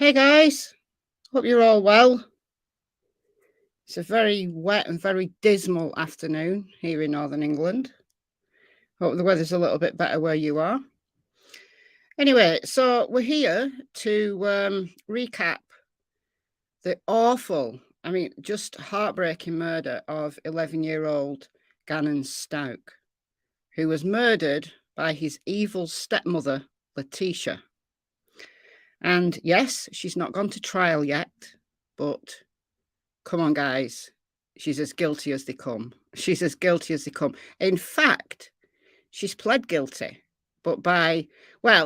Hey guys, hope you're all well. It's a very wet and very dismal afternoon here in Northern England. Hope the weather's a little bit better where you are. Anyway, so we're here to recap the awful, just heartbreaking murder of 11-year-old Gannon Stauch, who was murdered by his evil stepmother, Letecia. And yes, she's not gone to trial yet, but come on, guys. She's as guilty as they come. She's as guilty as they come. In fact, she's pled guilty, but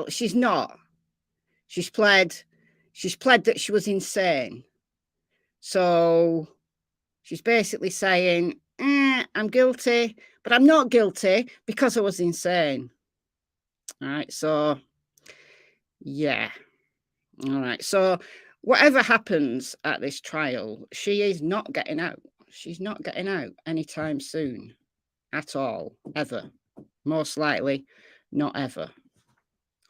she's not. She's pled that she was insane. So she's basically saying, I'm guilty, but I'm not guilty because I was insane. All right, so yeah. All right, so whatever happens at this trial, she is not getting out. She's not getting out anytime soon at all, ever. Most likely, not ever.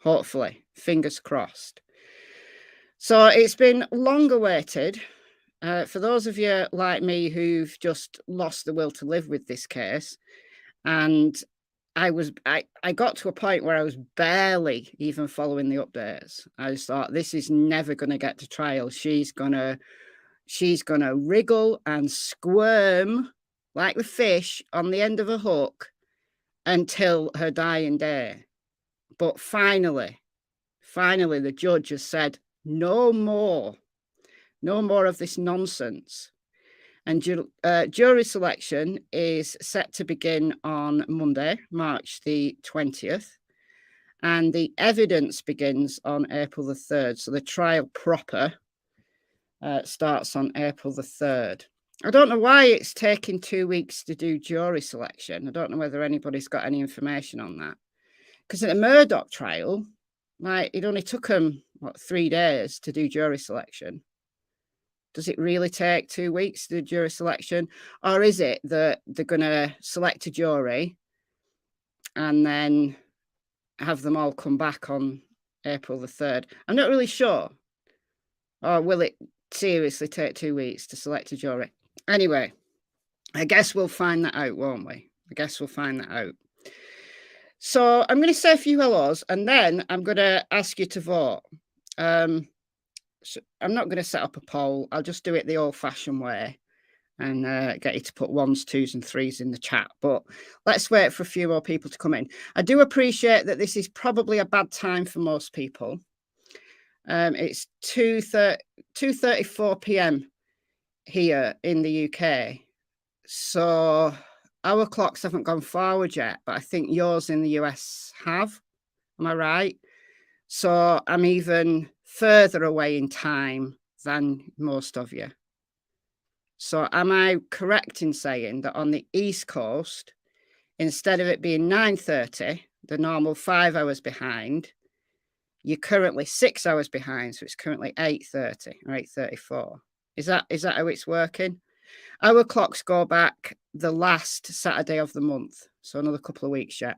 Hopefully, fingers crossed. So it's been long awaited. For those of you like me who've just lost the will to live with this case, and I got to a point where I was barely even following the updates. I just thought, this is never going to get to trial. She's gonna wriggle and squirm like the fish on the end of a hook until her dying day. But finally, the judge has said, no more of this nonsense. And jury selection is set to begin on Monday, March the 20th. And the evidence begins on April the 3rd. So the trial proper starts on April the 3rd. I don't know why it's taking 2 weeks to do jury selection. I don't know whether anybody's got any information on that. Because at the Murdoch trial, it only took them, 3 days to do jury selection. Does it really take 2 weeks to do jury selection? Or is it that they're going to select a jury and then have them all come back on April the 3rd? I'm not really sure. Or will it seriously take 2 weeks to select a jury? Anyway, I guess we'll find that out, won't we? I guess we'll find that out. So I'm going to say a few hellos, and then I'm going to ask you to vote. So I'm not going to set up a poll. I'll just do it the old-fashioned way and get you to put 1s, 2s, and 3s in the chat. But let's wait for a few more people to come in. I do appreciate that this is probably a bad time for most people. It's 2:34 p.m. here in the UK. So our clocks haven't gone forward yet, but I think yours in the US have. Am I right? So I'm even further away in time than most of you. So am I correct in saying that on the East Coast, instead of it being 9:30, the normal 5 hours behind, you're currently 6 hours behind, so it's currently 8:30 or 8:34. Is that how it's working? Our clocks go back the last Saturday of the month, so another couple of weeks yet.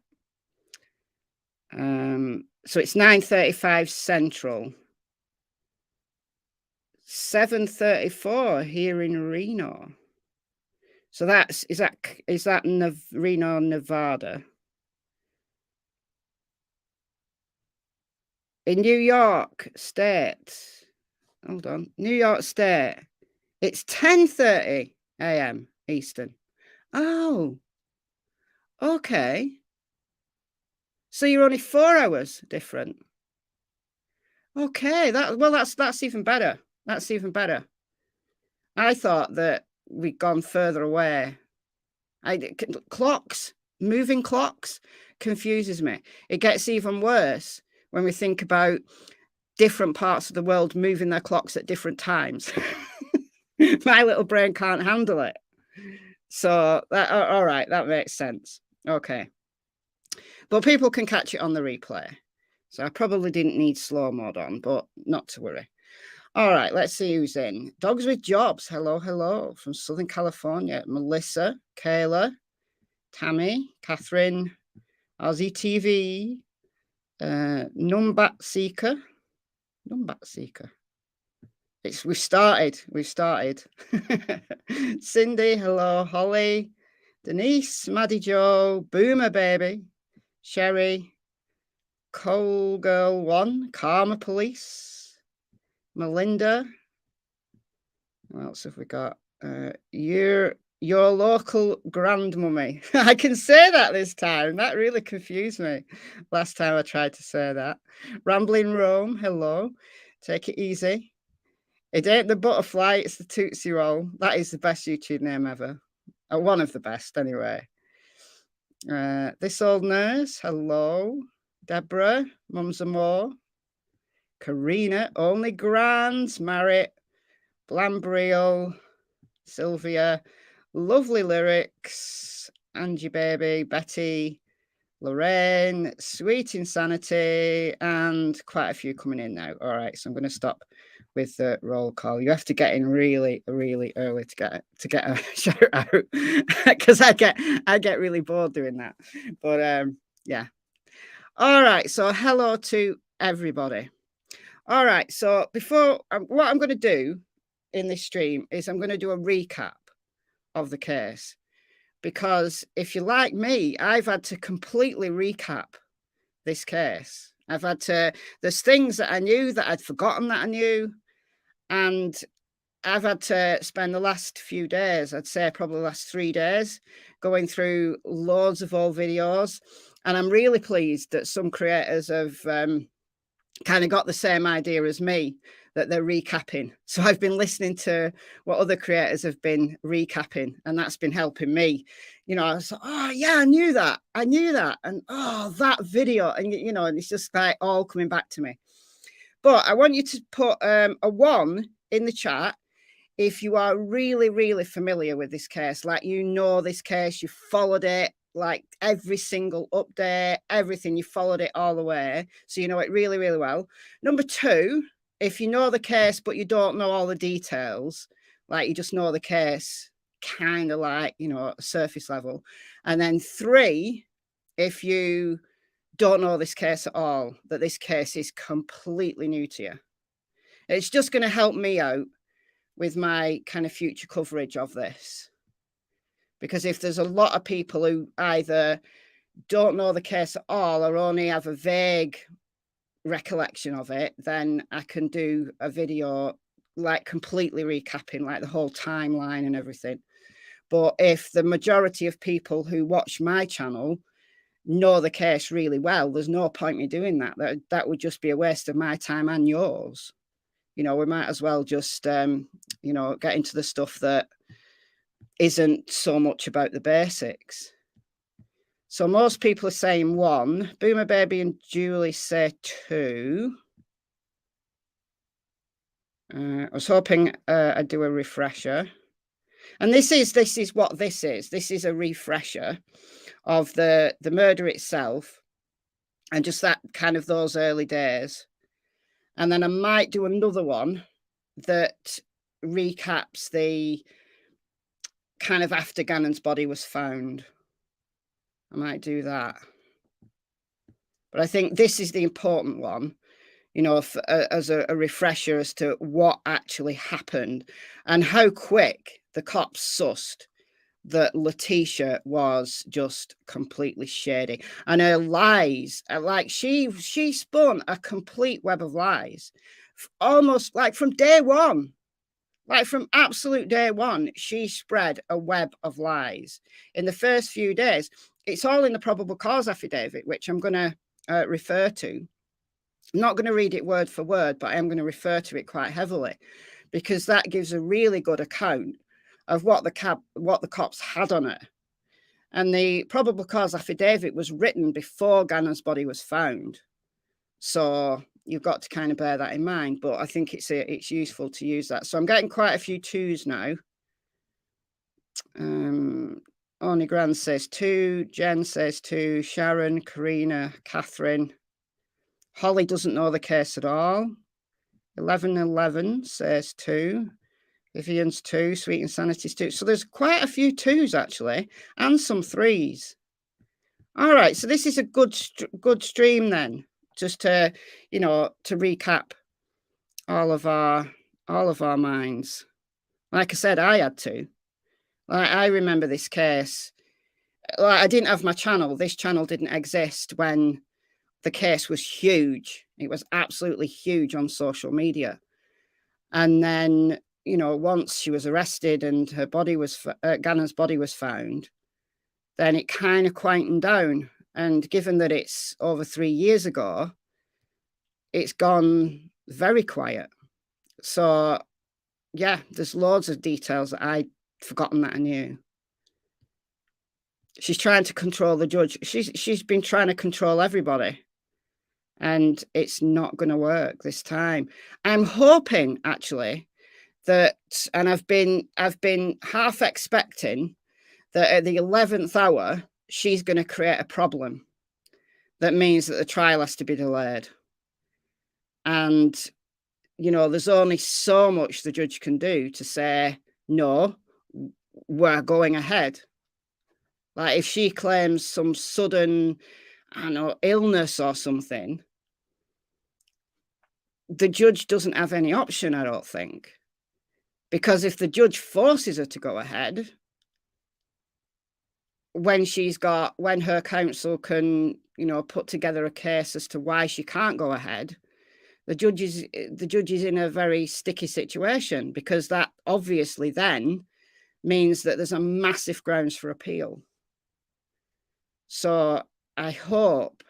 So it's 9:35 Central, 7:34 here in Reno. So is that Reno, Nevada? In New York State, hold on, New York State, it's 10:30 a.m. Eastern. Oh, okay. So you're only 4 hours different. Okay, that's even better. That's even better. I thought that we'd gone further away. Moving clocks confuses me. It gets even worse when we think about different parts of the world moving their clocks at different times. My little brain can't handle it. So, all right, that makes sense. Okay. But people can catch it on the replay. So I probably didn't need slow mode on, but not to worry. All right, let's see who's in. Dogs with Jobs. Hello, from Southern California. Melissa, Kayla, Tammy, Catherine, Aussie TV, Numbat Seeker. We've started. Cindy, hello. Holly, Denise, Maddie Joe, Boomer Baby, Sherry, Coal Girl 1, Karma Police, Melinda. What else have we got? Your local grandmummy. I can say that this time. That really confused me last time I tried to say that. Rambling Rome, hello. Take it easy. It ain't the butterfly, it's the Tootsie Roll. That is the best YouTube name ever. One of the best, anyway. This Old Nurse, hello. Deborah, Mums and More. Karina, Only Grands, Marit, Blambriel, Sylvia, Lovely Lyrics, Angie Baby, Betty, Lorraine, Sweet Insanity, and quite a few coming in now. All right, so I'm going to stop with the roll call. You have to get in really, really early to get a shout out because I get really bored doing that. But yeah. All right, so hello to everybody. All right, so before what I'm going to do in this stream is I'm going to do a recap of the case, because if you're like me, I've had to completely recap this case. There's things that I knew that I'd forgotten that I knew, and I've had to spend the last few days, I'd say probably the last 3 days, going through loads of old videos, and I'm really pleased that some creators have kind of got the same idea as me, that they're recapping. So I've been listening to what other creators have been recapping, and that's been helping me. You know, I was like, oh yeah, I knew that. And oh, that video. And, you know, and it's just like all coming back to me. But I want you to put a 1 in the chat if you are really, really familiar with this case, like you know this case, you followed it, like every single update, everything, you followed it all the way. So you know it really, really well. Number 2, if you know the case, but you don't know all the details, like you just know the case kind of like, you know, surface level. And then 3, if you don't know this case at all, that this case is completely new to you. It's just going to help me out with my kind of future coverage of this. Because if there's a lot of people who either don't know the case at all or only have a vague recollection of it, then I can do a video like completely recapping like the whole timeline and everything. But if the majority of people who watch my channel know the case really well, there's no point me doing that. That would just be a waste of my time and yours. You know, we might as well just, you know, get into the stuff that isn't so much about the basics. So most people are saying 1. Boomer Baby and Julie say 2. I was hoping I'd do a refresher. And this is what this is. This is a refresher of the murder itself and just that kind of those early days. And then I might do another one that recaps the kind of after Gannon's body was found. I might do that. But I think this is the important one, you know, as a refresher as to what actually happened and how quick the cops sussed that Letecia was just completely shady. And her lies, like she spun a complete web of lies, almost like from day one. Like from absolute day one, she spread a web of lies. In the first few days, it's all in the probable cause affidavit, which I'm going to refer to. I'm not going to read it word for word, but I am going to refer to it quite heavily because that gives a really good account of what the cops had on her. And the probable cause affidavit was written before Gannon's body was found. So you've got to kind of bear that in mind, but I think it's useful to use that. So I'm getting quite a few 2s now. Orny Grand says 2, Jen says 2, Sharon, Karina, Catherine. Holly doesn't know the case at all. 1111 says 2. Vivian's 2, Sweet Insanity's 2. So there's quite a few 2s actually, and some 3s. All right, so this is a good stream then, just to, you know, to recap all of our all of our minds. Like I said, I had to. Like, I remember this case. Like, I didn't have my channel. This channel didn't exist when the case was huge. It was absolutely huge on social media. And then, you know, once she was arrested and her body was, Gannon's body was found, then it kind of quietened down. And given that it's over 3 years ago, it's gone very quiet. So, yeah, there's loads of details that I'd forgotten that I knew. She's trying to control the judge. She's been trying to control everybody. And it's not going to work this time. I'm hoping, actually, that, and I've been half expecting that at the 11th hour, she's going to create a problem. That means that the trial has to be delayed. And, you know, there's only so much the judge can do to say, no, we're going ahead. Like, if she claims some sudden, I don't know, illness or something, the judge doesn't have any option, I don't think. Because if the judge forces her to go ahead, when her counsel can, you know, put together a case as to why she can't go ahead, the judge is in a very sticky situation, because that obviously then means that there's a massive grounds for appeal. So I hope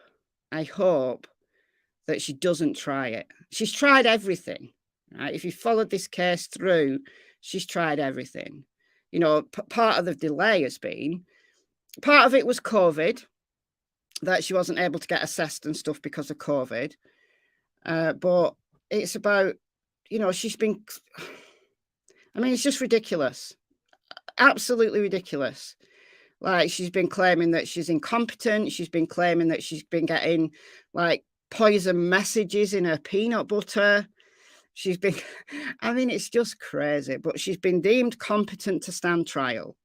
that she doesn't try it. She's tried everything, right? If you followed this case through, she's tried everything. You know, part of the delay has been, part of it was COVID, that she wasn't able to get assessed and stuff because of COVID. But it's about, you know, she's been, I mean, it's just ridiculous. Absolutely ridiculous. Like, she's been claiming that she's incompetent. She's been claiming that she's been getting, like, poison messages in her peanut butter. She's been, I mean, it's just crazy. But she's been deemed competent to stand trial.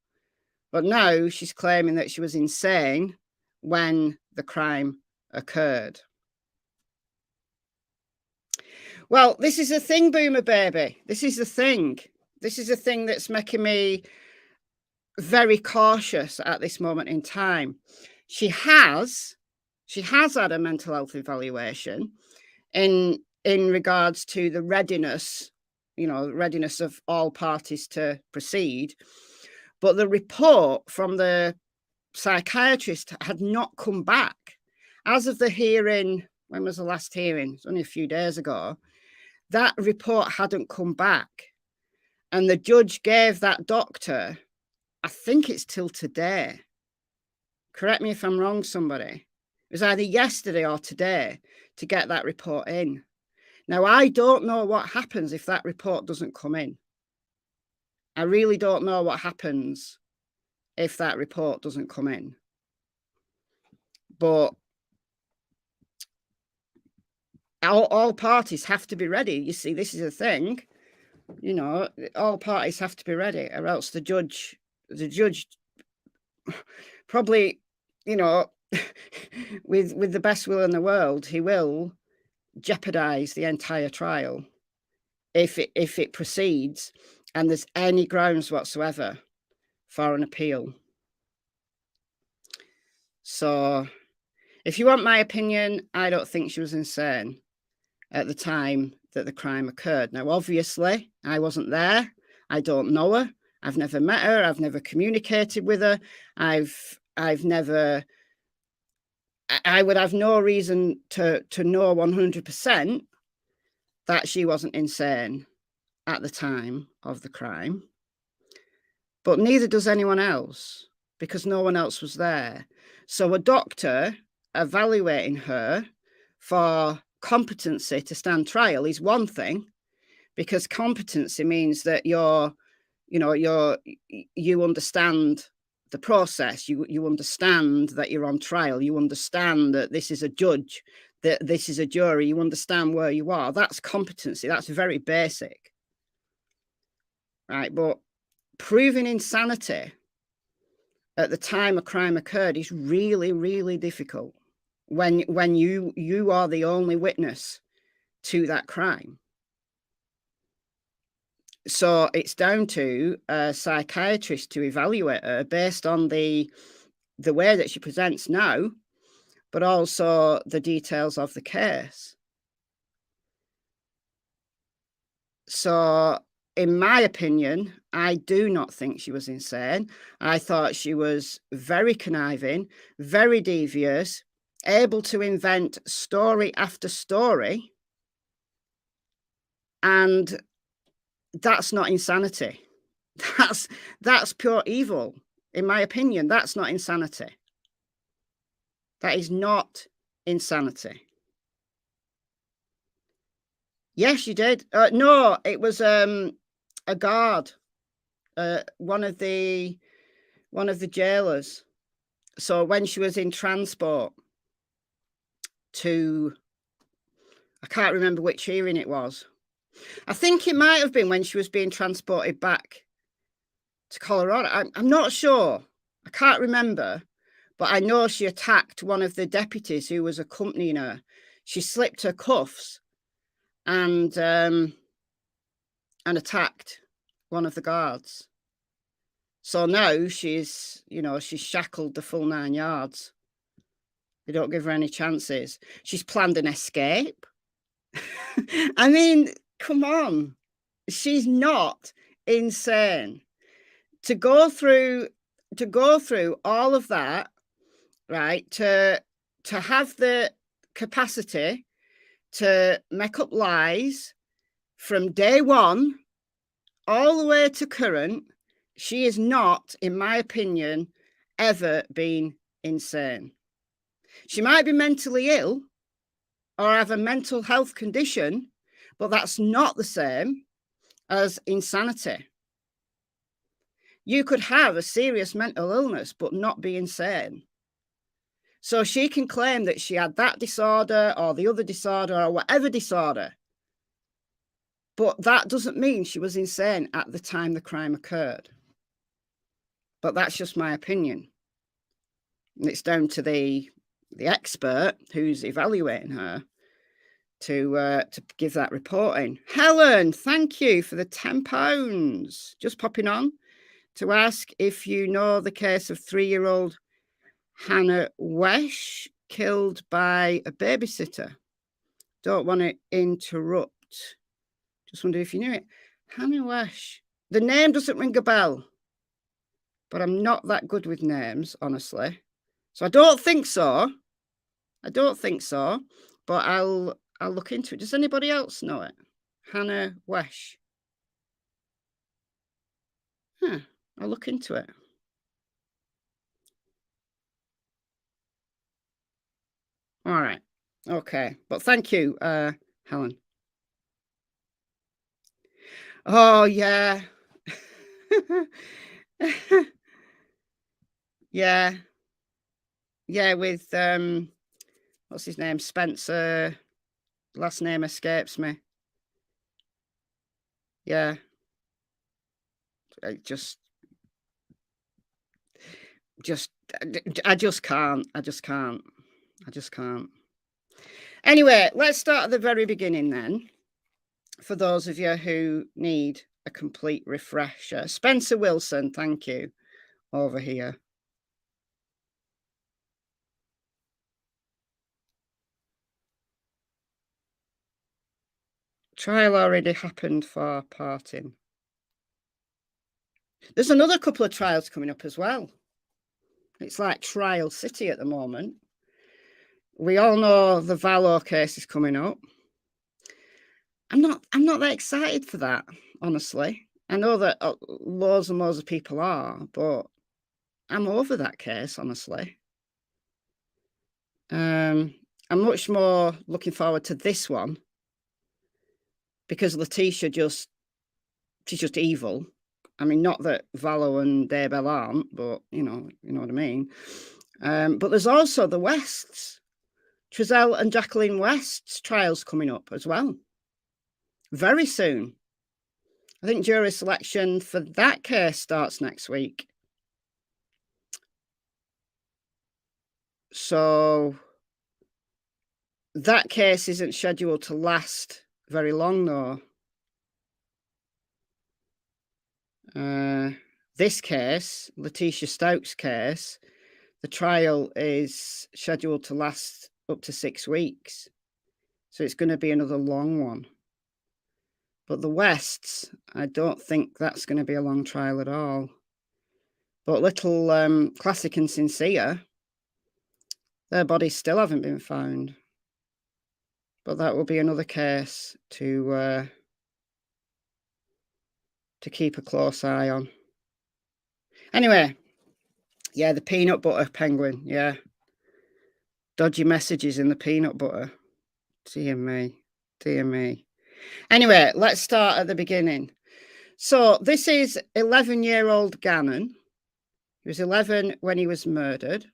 But now she's claiming that she was insane when the crime occurred. Well, this is a thing, Boomer Baby. This is the thing. This is a thing that's making me very cautious at this moment in time. She has had a mental health evaluation in regards to the readiness, you know, readiness of all parties to proceed. But the report from the psychiatrist had not come back. As of the hearing, when was the last hearing? It's only a few days ago. That report hadn't come back. And the judge gave that doctor, I think it's till today. Correct me if I'm wrong, somebody. It was either yesterday or today to get that report in. Now, I don't know what happens if that report doesn't come in. I really don't know what happens if that report doesn't come in. But all parties have to be ready. You see, this is a thing. You know, all parties have to be ready, or else the judge probably, you know, with the best will in the world, he will jeopardize the entire trial if it proceeds and there's any grounds whatsoever for an appeal. So if you want my opinion, I don't think she was insane at the time that the crime occurred. Now, obviously, I wasn't there. I don't know her. I've never met her. I've never communicated with her. I would have no reason to know 100% that she wasn't insane at the time of the crime. But neither does anyone else, because no one else was there. So a doctor evaluating her for competency to stand trial is one thing, because competency means that you understand the process, you understand that you're on trial, you understand that this is a judge, that this is a jury, you understand where you are. That's competency. That's very basic, right? But proving insanity at the time a crime occurred is really, really difficult when you are the only witness to that crime. So it's down to a psychiatrist to evaluate her based on the way that she presents now, but also the details of the case. So, in my opinion, I do not think she was insane. I thought she was very conniving, very devious, able to invent story after story. And that's not insanity. That's pure evil. In my opinion, that's not insanity. That is not insanity. Yes, you did. No, it was a guard, one of the jailers. So when she was in transport to, I can't remember which hearing it was. I think it might have been when she was being transported back to Colorado. I'm not sure. I can't remember, but I know she attacked one of the deputies who was accompanying her. She slipped her cuffs and attacked one of the guards. So now she's shackled the full 9 yards. They don't give her any chances. She's planned an escape. I mean, come on. She's not insane. To go through all of that, right? To have the capacity to make up lies from day one all the way to current, she is not, in my opinion, ever been insane. She might be mentally ill or have a mental health condition, but that's not the same as insanity. You could have a serious mental illness but not be insane. So she can claim that she had that disorder or the other disorder or whatever disorder, but that doesn't mean she was insane at the time the crime occurred. But that's just my opinion. And it's down to the expert who's evaluating her to give that reporting. Helen, thank you for the £10. Just popping on to ask if you know the case of 3-year-old Hannah Wesh killed by a babysitter. Don't want to interrupt. Just wonder if you knew it. Hannah Wesh. The name doesn't ring a bell, but I'm not that good with names, honestly. So I don't think so. But I'll look into it. Does anybody else know it? Hannah Wesh. I'll look into it. All right. Okay. But thank you, Helen. Oh, yeah. Yeah. Yeah, with what's his name? Spencer. Last name escapes me. Yeah. I just can't. I just can't. Anyway, let's start at the very beginning then. For those of you who need a complete refresher. Spencer Wilson, thank you. Over here. Trial already happened for parting. There's another couple of trials coming up as well. It's like Trial City at the moment. We all know the Valor case is coming up. I'm not that excited for that, honestly. I know that loads and loads of people are, but I'm over that case, honestly. I'm much more looking forward to this one because Letecia she's just evil. I mean, not that Valo and Daybell aren't, but you know what I mean. But there's also the Wests, Trezell and Jacqueline West's trials coming up as well. Very soon. I think jury selection for that case starts next week. So that case isn't scheduled to last very long, though. This case, Letecia Stauch's case, the trial is scheduled to last up to 6 weeks. So it's going to be another long one. But the Wests, I don't think that's going to be a long trial at all. But little Classic and Sincere, their bodies still haven't been found. But that will be another case to keep a close eye on. Anyway, yeah, the peanut butter penguin, yeah. Dodgy messages in the peanut butter. Dear me, dear me. Anyway, let's start at the beginning. So this is 11-year-old Gannon. He was 11 when he was murdered.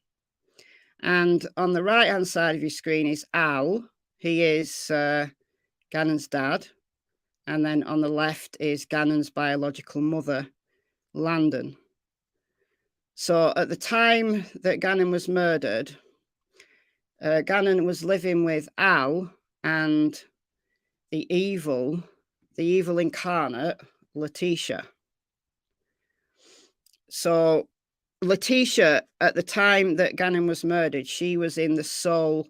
And on the right-hand side of your screen is Al. He is Gannon's dad. And then on the left is Gannon's biological mother, Landon. So at the time that Gannon was murdered, Gannon was living with Al and the evil incarnate, Letecia. So Letecia, at the time that Gannon was murdered, she was in the sole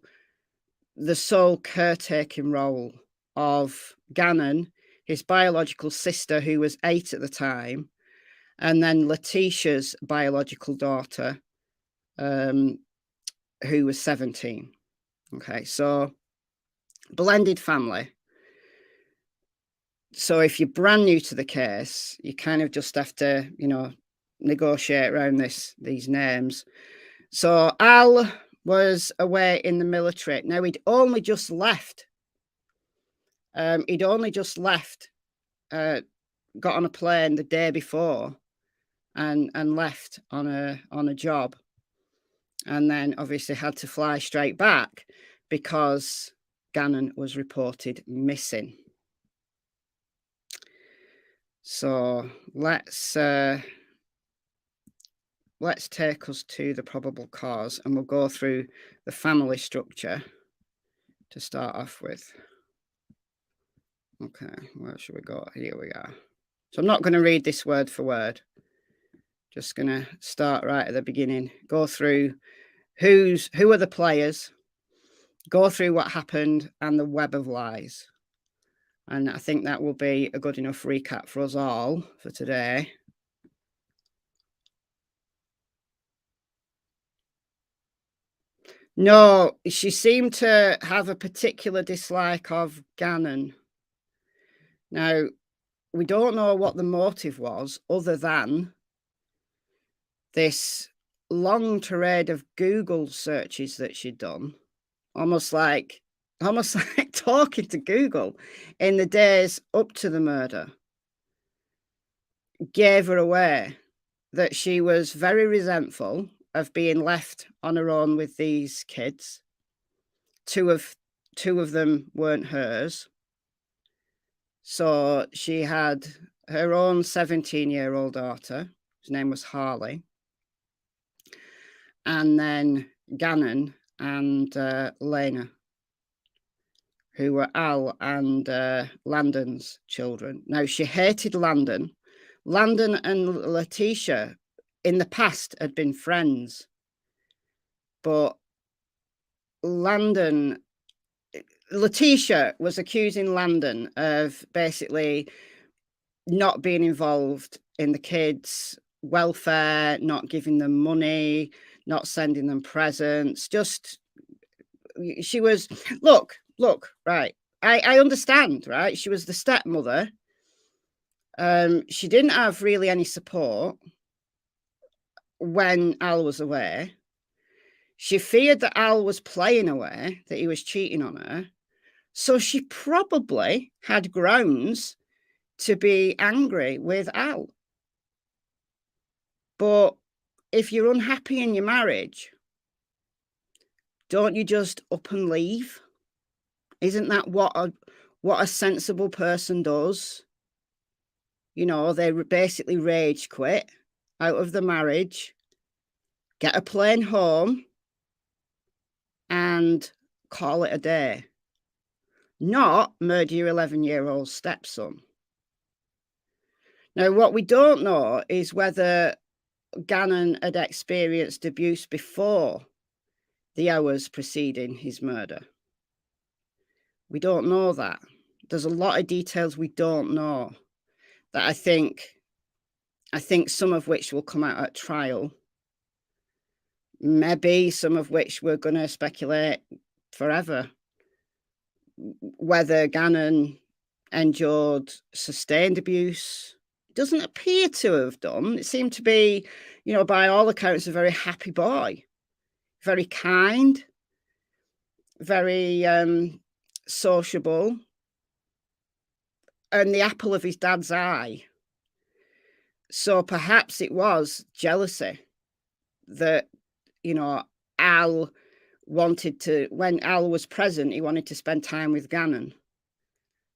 caretaking role of Gannon, his biological sister, who was 8 at the time, and then Letecia's biological daughter, who was 17. Okay, so blended family. So if you're brand new to the case, you kind of just have to, negotiate around these names. So Al was away in the military. Now he'd only just left. Got on a plane the day before and left on a job. And then obviously had to fly straight back because Gannon was reported missing. So let's take us to the probable cause, and we'll go through the family structure to start off with. Okay, where should we go? Here we are. So I'm not going to read this word for word. Just going to start right at the beginning. Go through who are the players. Go through what happened and the web of lies. And I think that will be a good enough recap for us all for today. No, she seemed to have a particular dislike of Gannon. Now, we don't know what the motive was other than this long tirade of Google searches that she'd done, almost like talking to Google in the days up to the murder, gave her away that she was very resentful of being left on her own with these kids. Two of them weren't hers. So she had her own 17-year-old daughter, whose name was Harley, and then Gannon and Lena, who were Al and Landon's children. Now, she hated Landon. Landon and Letecia in the past had been friends, but Letecia was accusing Landon of basically not being involved in the kids' welfare, not giving them money, not sending them presents. She was, look, right. I understand, right? She was the stepmother. She didn't have really any support when Al was away. She feared that Al was playing away, that he was cheating on her. So she probably had grounds to be angry with Al. But if you're unhappy in your marriage, don't you just up and leave? Isn't that what a sensible person does? They basically rage quit out of the marriage, get a plane home, and call it a day. Not murder your 11-year-old stepson. Now, what we don't know is whether Gannon had experienced abuse before the hours preceding his murder. We don't know that. There's a lot of details we don't know that I think some of which will come out at trial. Maybe some of which we're going to speculate forever. Whether Gannon endured sustained abuse. Doesn't appear to have done. It seemed to be, you know, by all accounts, a very happy boy. Very kind. Very sociable. And the apple of his dad's eye. So perhaps it was jealousy that, you know, Al wanted to, when Al was present, he wanted to spend time with Gannon.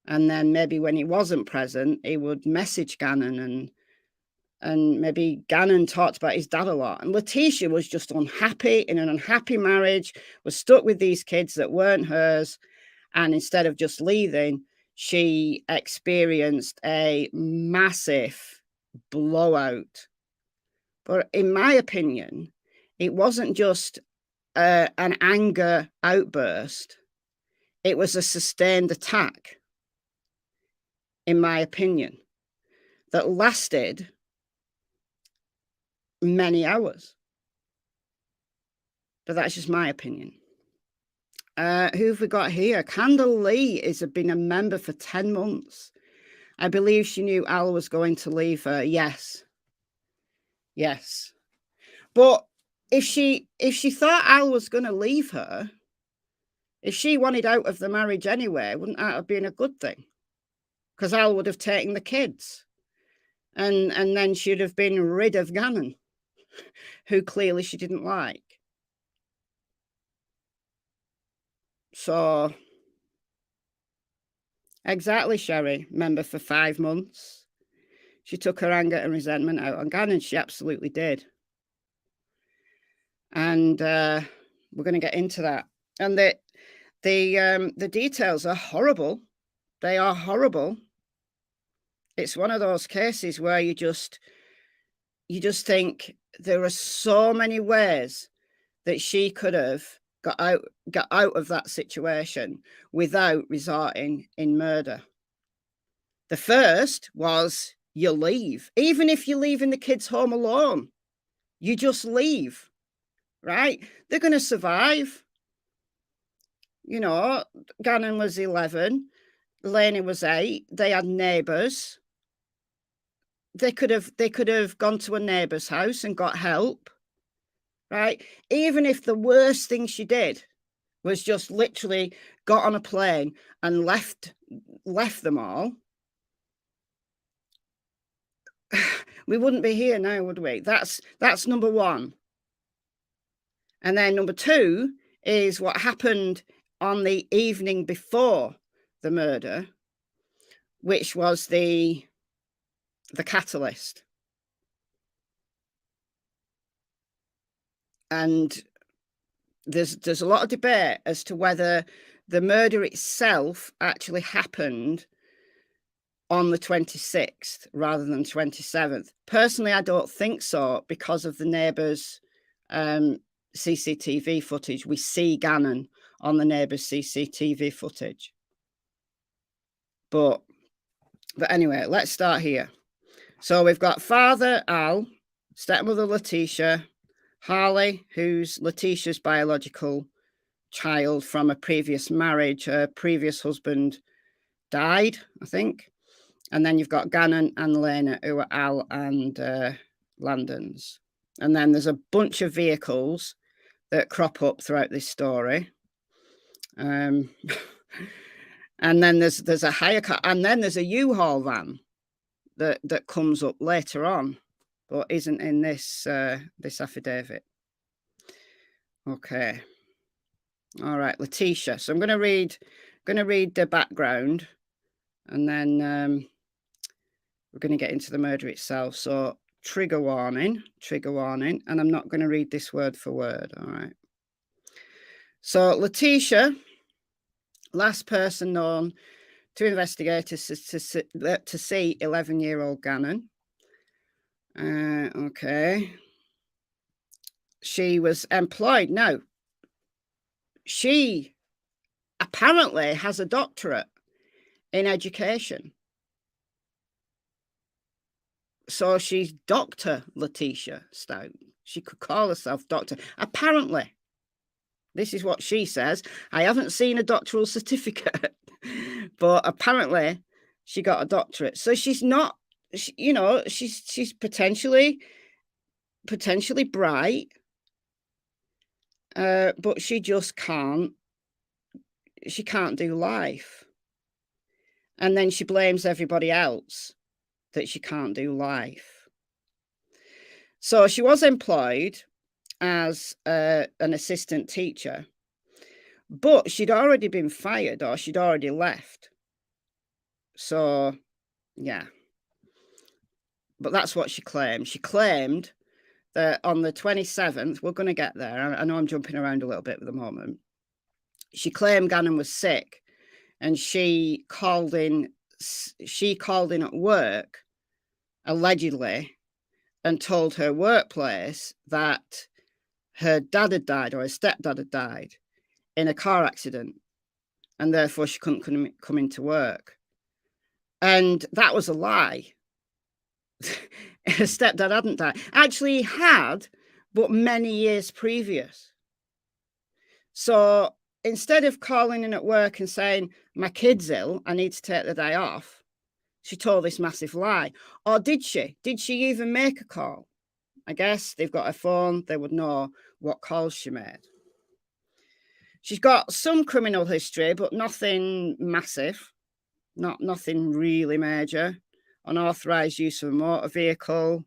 And then maybe when he wasn't present, he would message Gannon, and maybe Gannon talked about his dad a lot. And Letecia was just unhappy, in an unhappy marriage, was stuck with these kids that weren't hers. And instead of just leaving, she experienced a massive blowout. But in my opinion, it wasn't just an anger outburst. It was a sustained attack, in my opinion, that lasted many hours. But that's just my opinion. Who have we got here? Candace Lee has been a member for 10 months. I believe she knew Al was going to leave her. Yes. Yes. But if she thought Al was going to leave her, if she wanted out of the marriage anyway, wouldn't that have been a good thing? Because Al would have taken the kids. And then she'd have been rid of Gannon, who clearly she didn't like. So, exactly, Sherry, member for 5 months. She took her anger and resentment out on Gannon. She absolutely did. And we're going to get into that. And the details are horrible. They are horrible. It's one of those cases where you just think there are so many ways that she could have got out of that situation without resorting in murder. The first was you leave. Even if you're leaving the kids home alone, you just leave, right? They're going to survive. You know, Gannon was 11, Lainey was 8. They had neighbours. They could have gone to a neighbour's house and got help, right? Even if the worst thing she did was just literally got on a plane and left them all, we wouldn't be here now, would we? That's number one. And then number two is what happened on the evening before the murder, which was the catalyst. And there's a lot of debate as to whether the murder itself actually happened on the 26th rather than 27th. Personally, I don't think so, because of the neighbours' CCTV footage. We see Gannon on the neighbours' CCTV footage. But anyway, let's start here. So we've got father Al, stepmother Letecia, Harley, who's Letecia's biological child from a previous marriage. Her previous husband died, I think. And then you've got Gannon and Lena, who are Al and Landon's. And then there's a bunch of vehicles that crop up throughout this story. And then there's a hire car, and then there's a U-Haul van that comes up later on, but isn't in this this affidavit. Okay. All right, Letecia. So I'm going to read the background, and then we're going to get into the murder itself. So trigger warning, and I'm not going to read this word for word. All right. So Letecia, last person known to investigators to see 11-year-old Gannon. Okay. She was employed. No. She apparently has a doctorate in education. So she's Dr. Letecia Stauch. She could call herself doctor. Apparently. This is what she says. I haven't seen a doctoral certificate, but apparently she got a doctorate. So she's not, you know, she's potentially bright, but she just can't. She can't do life. And then she blames everybody else that she can't do life. So she was employed as an assistant teacher, but she'd already been fired or she'd already left. So, yeah. But that's what she claimed. She claimed that on the 27th, we're going to get there. I know I'm jumping around a little bit at the moment. She claimed Gannon was sick, and she called in at work, allegedly, and told her workplace that her dad had died, or her stepdad had died in a car accident, and therefore she couldn't come into work. And that was a lie. Her stepdad hadn't died. Actually, he had, but many years previous. So instead of calling in at work and saying, my kid's ill, I need to take the day off, she told this massive lie. Or did she? Did she even make a call? I guess they've got a phone. They would know what calls she made. She's got some criminal history, but nothing massive. Nothing really major. Unauthorized use of a motor vehicle.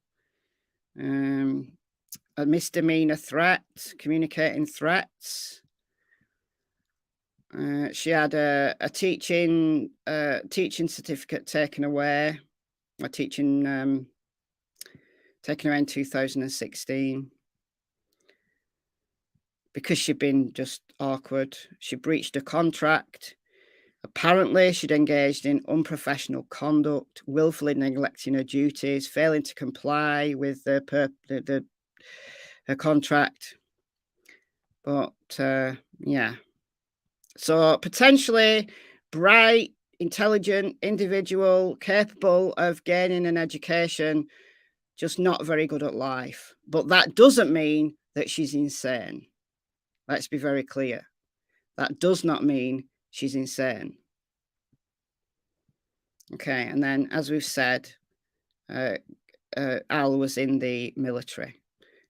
A misdemeanor threat. Communicating threats. She had a teaching certificate taken away. Taken away in 2016 because she'd been just awkward. She breached a contract. Apparently, she'd engaged in unprofessional conduct, willfully neglecting her duties, failing to comply with her contract. But yeah. So potentially bright, intelligent individual, capable of gaining an education, just not very good at life. But that doesn't mean that she's insane. Let's be very clear. That does not mean she's insane. Okay, and then as we've said, Al was in the military.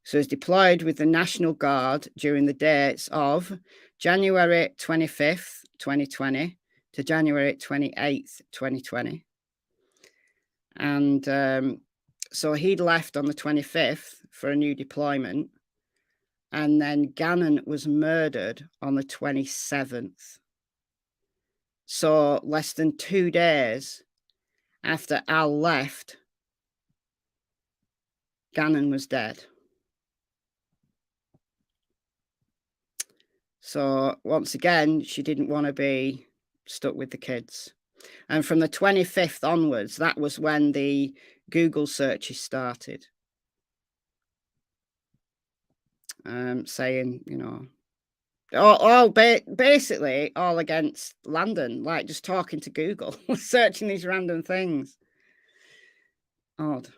So he was deployed with the National Guard during the dates of January 25th, 2020 to January 28th, 2020. And so he'd left on the 25th for a new deployment. And then Gannon was murdered on the 27th. So less than 2 days after Al left, Gannon was dead. So once again, she didn't want to be stuck with the kids. And from the 25th onwards, that was when the Google searches started. Saying, you know, basically all against Landon, like just talking to Google, searching these random things. Odd.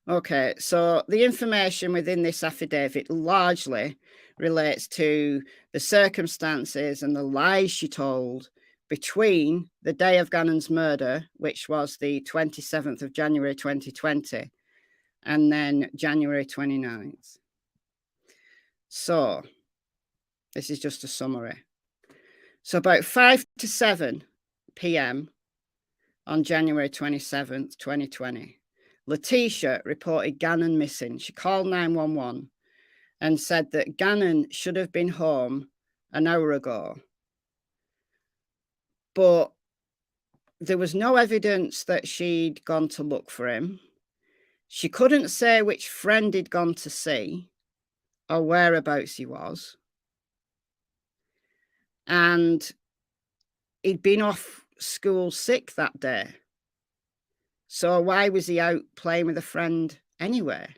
Okay, so the information within this affidavit largely relates to the circumstances and the lies she told between the day of Gannon's murder, which was the 27th of January 2020, and then January 29th. So this is just a summary. So about 5 to 7 p.m. on January 27th, 2020, Letecia reported Gannon missing. She called 911 and said that Gannon should have been home an hour ago. But there was no evidence that she'd gone to look for him. She couldn't say which friend he'd gone to see or whereabouts he was. And he'd been off school sick that day. So why was he out playing with a friend anyway?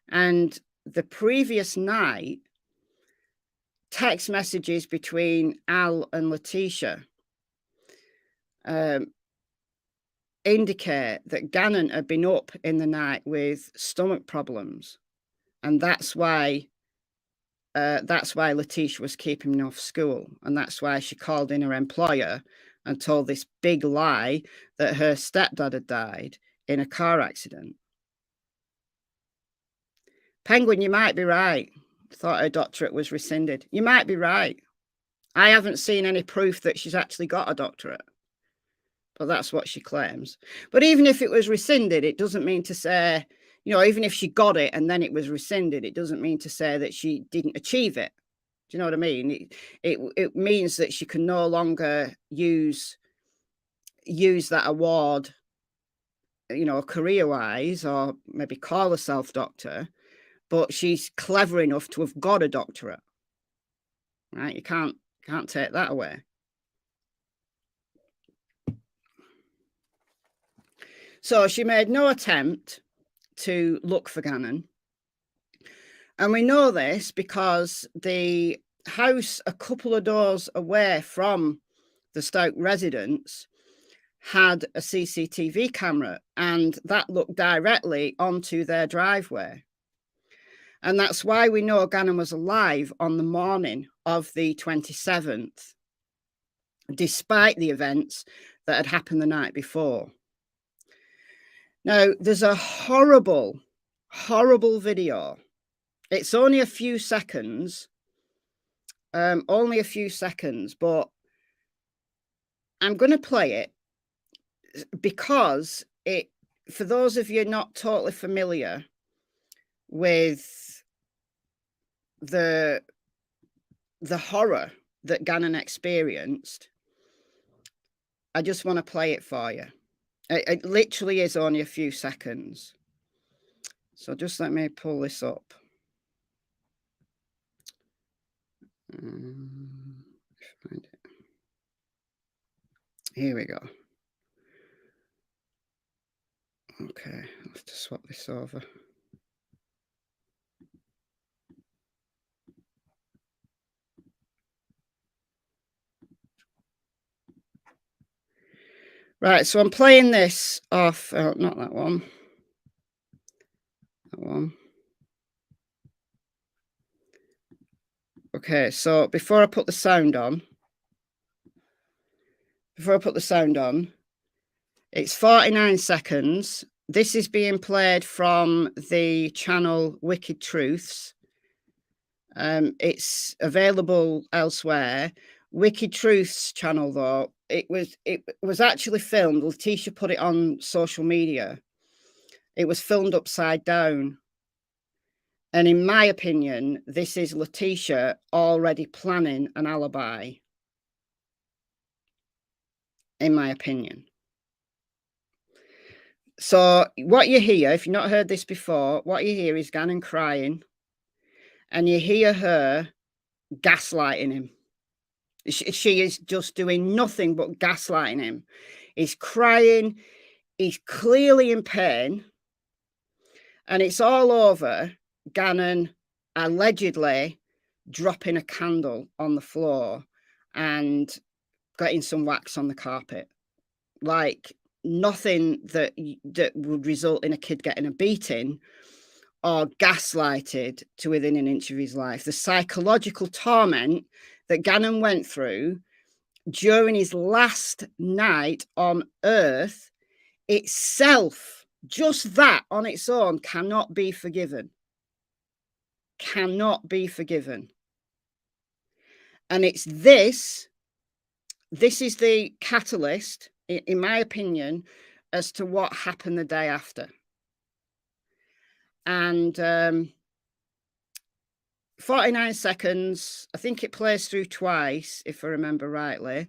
And the previous night, text messages between Al and Letecia indicate that Gannon had been up in the night with stomach problems, and that's why Letecia was keeping him off school, and that's why she called in her employer and told this big lie that her stepdad had died in a car accident. Penguin, you might be right. Thought her doctorate was rescinded. You might be right. I haven't seen any proof that she's actually got a doctorate, but that's what she claims. But even if it was rescinded, it doesn't mean to say, you know, even if she got it and then it was rescinded, it doesn't mean to say that she didn't achieve it. Do you know what I mean? It means that she can no longer use that award, you know, career-wise, or maybe call herself doctor, but she's clever enough to have got a doctorate, right? You can't take that away. So she made no attempt to look for Gannon. And we know this because the house a couple of doors away from the Stauch residence had a CCTV camera, and that looked directly onto their driveway. And that's why we know Gannon was alive on the morning of the 27th, despite the events that had happened the night before. Now, there's a horrible, horrible video. It's only a few seconds, but I'm going to play it because for those of you not totally familiar with the horror that Gannon experienced, I just want to play it for you. It literally is only a few seconds. So just let me pull this up. Find it. Here we go. Okay, I'll have to swap this over. Right, so I'm playing this off, not that one. That one. Okay, so before I put the sound on, it's 49 seconds. This is being played from the channel Wicked Truths. It's available elsewhere. Wicked Truths channel, though, it was actually filmed. Letecia put it on social media. It was filmed upside down. And in my opinion, this is Letecia already planning an alibi. In my opinion. So what you hear, if you've not heard this before, what you hear is Gannon crying, and you hear her gaslighting him. She is just doing nothing but gaslighting him. He's crying. He's clearly in pain. And it's all over Gannon allegedly dropping a candle on the floor and getting some wax on the carpet. Like nothing that would result in a kid getting a beating or gaslighted to within an inch of his life. The psychological torment that Gannon went through during his last night on Earth itself, just that on its own, cannot be forgiven. Cannot be forgiven. And it's this is the catalyst, in my opinion, as to what happened the day after. And 49 seconds, I think it plays through twice, if I remember rightly.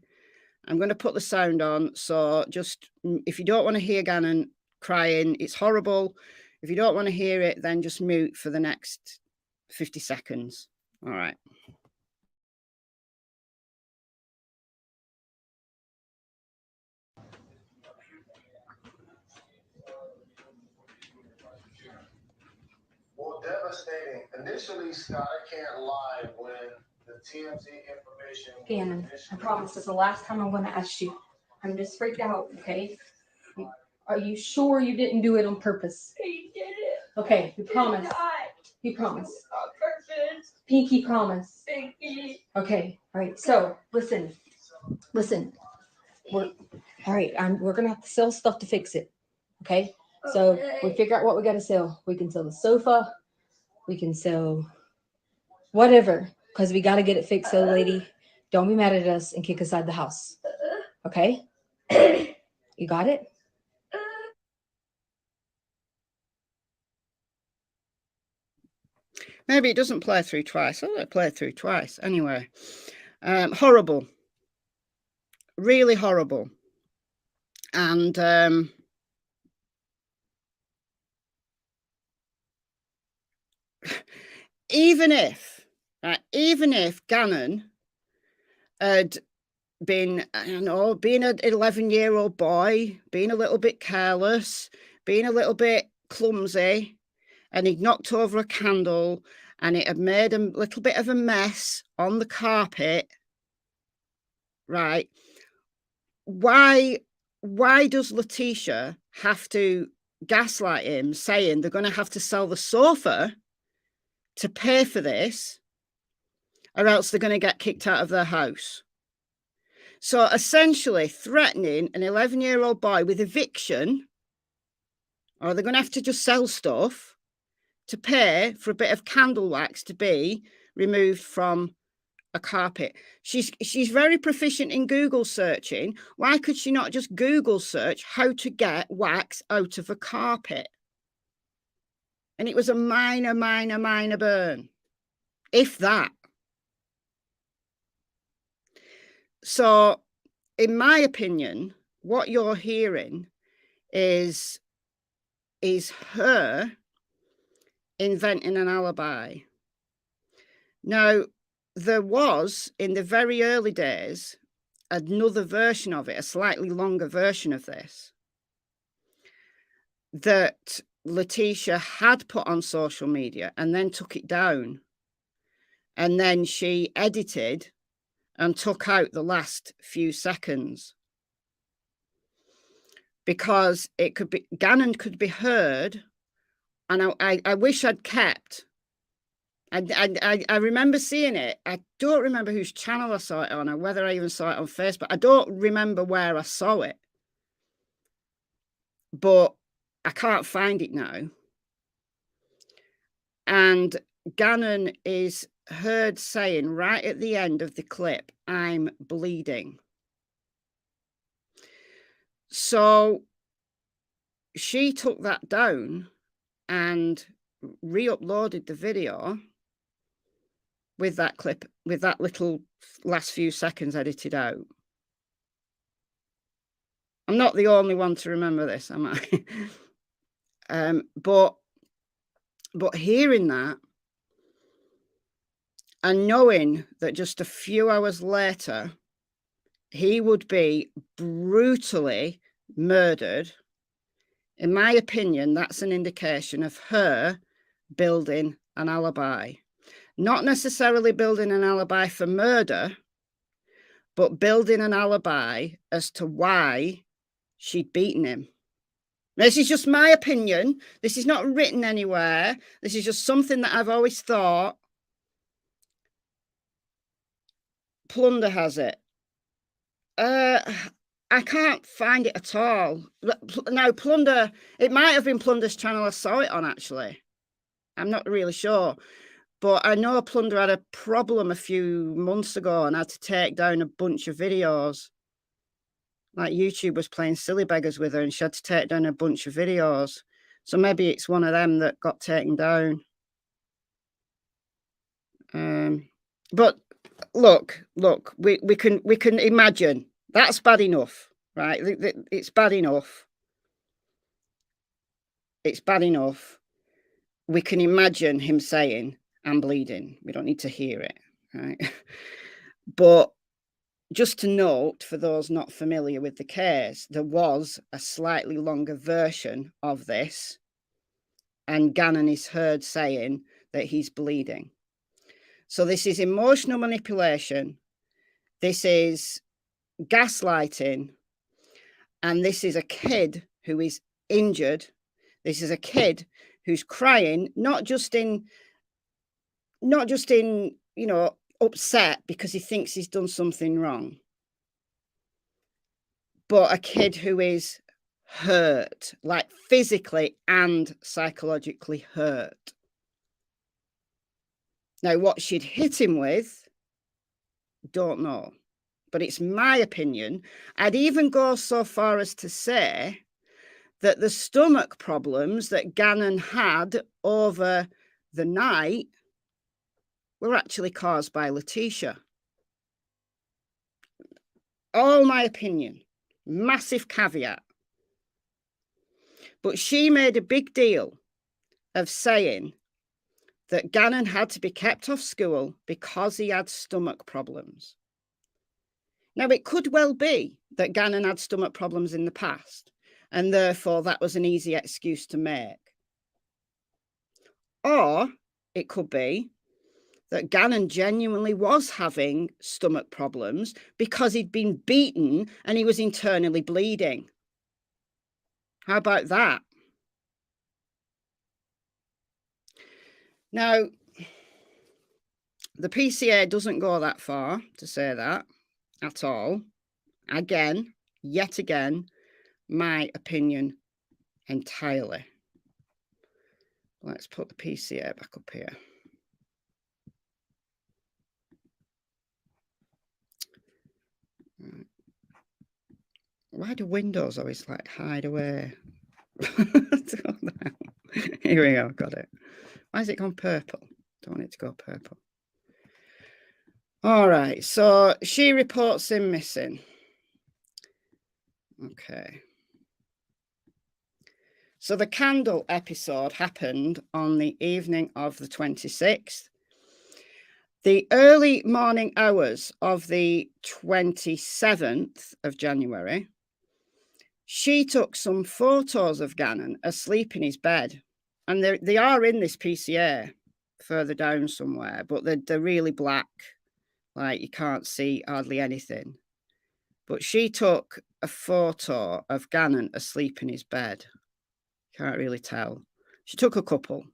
I'm going to put the sound on, so just, if you don't want to hear Gannon crying, it's horrible. If you don't want to hear it, then just mute for the next 50 seconds. All right. devastating. Initially, Scott can't lie when the TMZ information. Gannon, I promise this is the last time I'm going to ask you. I'm just freaked out, okay? Are you sure you didn't do it on purpose? He did it. Okay, you promise. You promise. On purpose. Pinky promise. Pinky. Okay, all right. So listen. All right. We're gonna have to sell stuff to fix it. Okay. So we figure out what we gotta sell. We can sell the sofa. We can sell whatever, because we gotta get it fixed. So, lady, don't be mad at us and kick us out of the house. Okay. You got it? Maybe it doesn't play through twice. I'll let it play through twice. Anyway, horrible. Really horrible. And even if Gannon had been, being an 11-year-old boy, being a little bit careless, being a little bit clumsy, and he'd knocked over a candle and it had made a little bit of a mess on the carpet, right? Why does Letecia have to gaslight him, saying they're going to have to sell the sofa to pay for this, or else they're going to get kicked out of their house? So essentially threatening an 11-year-old boy with eviction, or they're going to have to just sell stuff to pay for a bit of candle wax to be removed from a carpet. She's very proficient in Google searching. Why could she not just Google search how to get wax out of a carpet? And it was a minor burn, if that. So, in my opinion, what you're hearing is her inventing an alibi. Now, there was, in the very early days, another version of it, a slightly longer version of this, that Letecia had put on social media and then took it down. And then she edited and took out the last few seconds, because it could be, Gannon could be heard. And I wish I'd kept, I remember seeing it. I don't remember whose channel I saw it on, or whether I even saw it on Facebook. I don't remember where I saw it, but I can't find it now. And Gannon is heard saying right at the end of the clip, "I'm bleeding." So she took that down and re-uploaded the video with that clip, with that little last few seconds edited out. I'm not the only one to remember this, am I? But hearing that and knowing that just a few hours later he would be brutally murdered, in my opinion, that's an indication of her building an alibi. Not necessarily building an alibi for murder, but building an alibi as to why she'd beaten him. This is just my opinion. This is not written anywhere. This is just something that I've always thought. Plunder has it. I can't find it at all. Now, Plunder, it might have been Plunder's channel I saw it on, actually. I'm not really sure. But I know Plunder had a problem a few months ago and had to take down a bunch of videos. Like YouTube was playing silly beggars with her and she had to take down a bunch of videos. So maybe it's one of them that got taken down. But look, we can imagine. That's bad enough, right? It's bad enough. It's bad enough. We can imagine him saying, "I'm bleeding." We don't need to hear it, right? But just to note, for those not familiar with the case, there was a slightly longer version of this. And Gannon is heard saying that he's bleeding. So this is emotional manipulation. This is gaslighting. And this is a kid who is injured. This is a kid who's crying, not just in, you know, upset because he thinks he's done something wrong, but a kid who is hurt, like physically and psychologically hurt. Now, what she'd hit him with, don't know, but it's my opinion. I'd even go so far as to say that the stomach problems that Gannon had over the night were actually caused by Letecia. All my opinion, massive caveat. But she made a big deal of saying that Gannon had to be kept off school because he had stomach problems. Now, it could well be that Gannon had stomach problems in the past, and therefore that was an easy excuse to make. Or it could be that Gannon genuinely was having stomach problems because he'd been beaten and he was internally bleeding. How about that? Now, the PCA doesn't go that far to say that at all. Again, yet again, my opinion entirely. Let's put the PCA back up here. Why do windows always like hide away? Here we go, got it. Why has it gone purple? Don't want it to go purple. All right, so she reports him missing. Okay. So the candle episode happened on the evening of the 26th. The early morning hours of the 27th of January, she took some photos of Gannon asleep in his bed. And they are in this PCA further down somewhere, but they're really black. Like you can't see hardly anything. But she took a photo of Gannon asleep in his bed. Can't really tell. She took a couple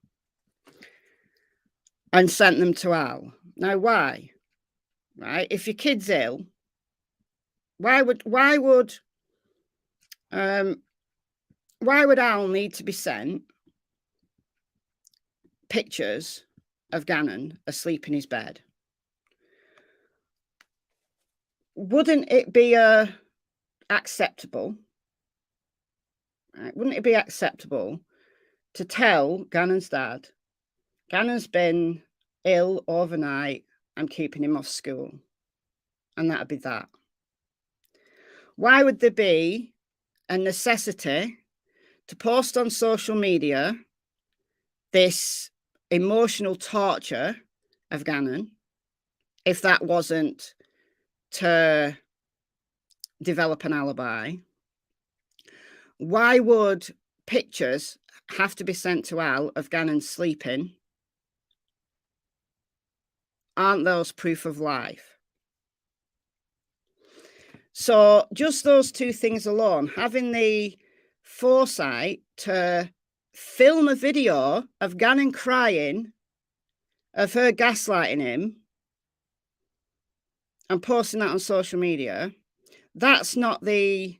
and sent them to Al. Now, why? Right? If your kid's ill, why would Al need to be sent pictures of Gannon asleep in his bed? Wouldn't it be acceptable? Right? Wouldn't it be acceptable to tell Gannon's dad, Gannon's been ill overnight, I'm keeping him off school, and that'd be that? Why would there be a necessity to post on social media this emotional torture of Gannon if that wasn't to develop an alibi? Why would pictures have to be sent to Al of Gannon sleeping? Aren't those proof of life? So just those two things alone, having the foresight to film a video of Gannon crying, of her gaslighting him, and posting that on social media, that's not the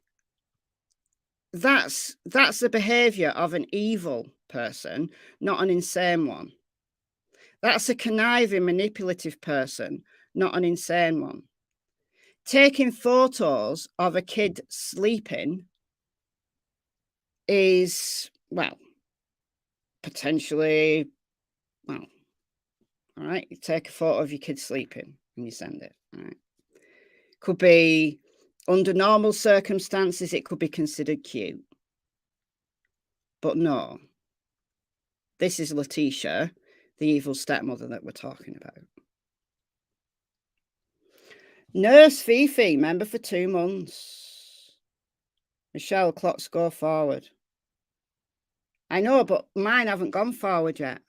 that's the behavior of an evil person, not an insane one. That's a conniving, manipulative person, not an insane one. Taking photos of a kid sleeping is, well, potentially, well, all right, you take a photo of your kid sleeping and you send it. All right. Could be, under normal circumstances, it could be considered cute. But no, this is Letecia, the evil stepmother that we're talking about. Nurse Fifi, member for 2 months. Michelle, clocks go forward. I know, but mine haven't gone forward yet.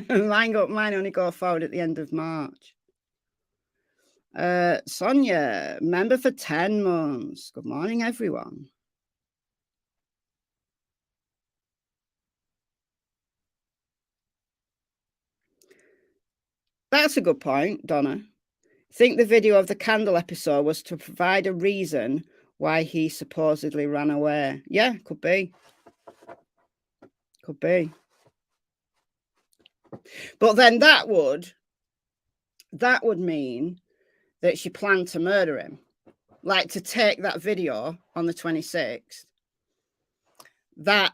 Mine only go forward at the end of March. Sonia, member for 10 months. Good morning, everyone. That's a good point, Donna. Think the video of the candle episode was to provide a reason why he supposedly ran away. Yeah, could be. Could be. But then that would mean that she planned to murder him. Like, to take that video on the 26th, that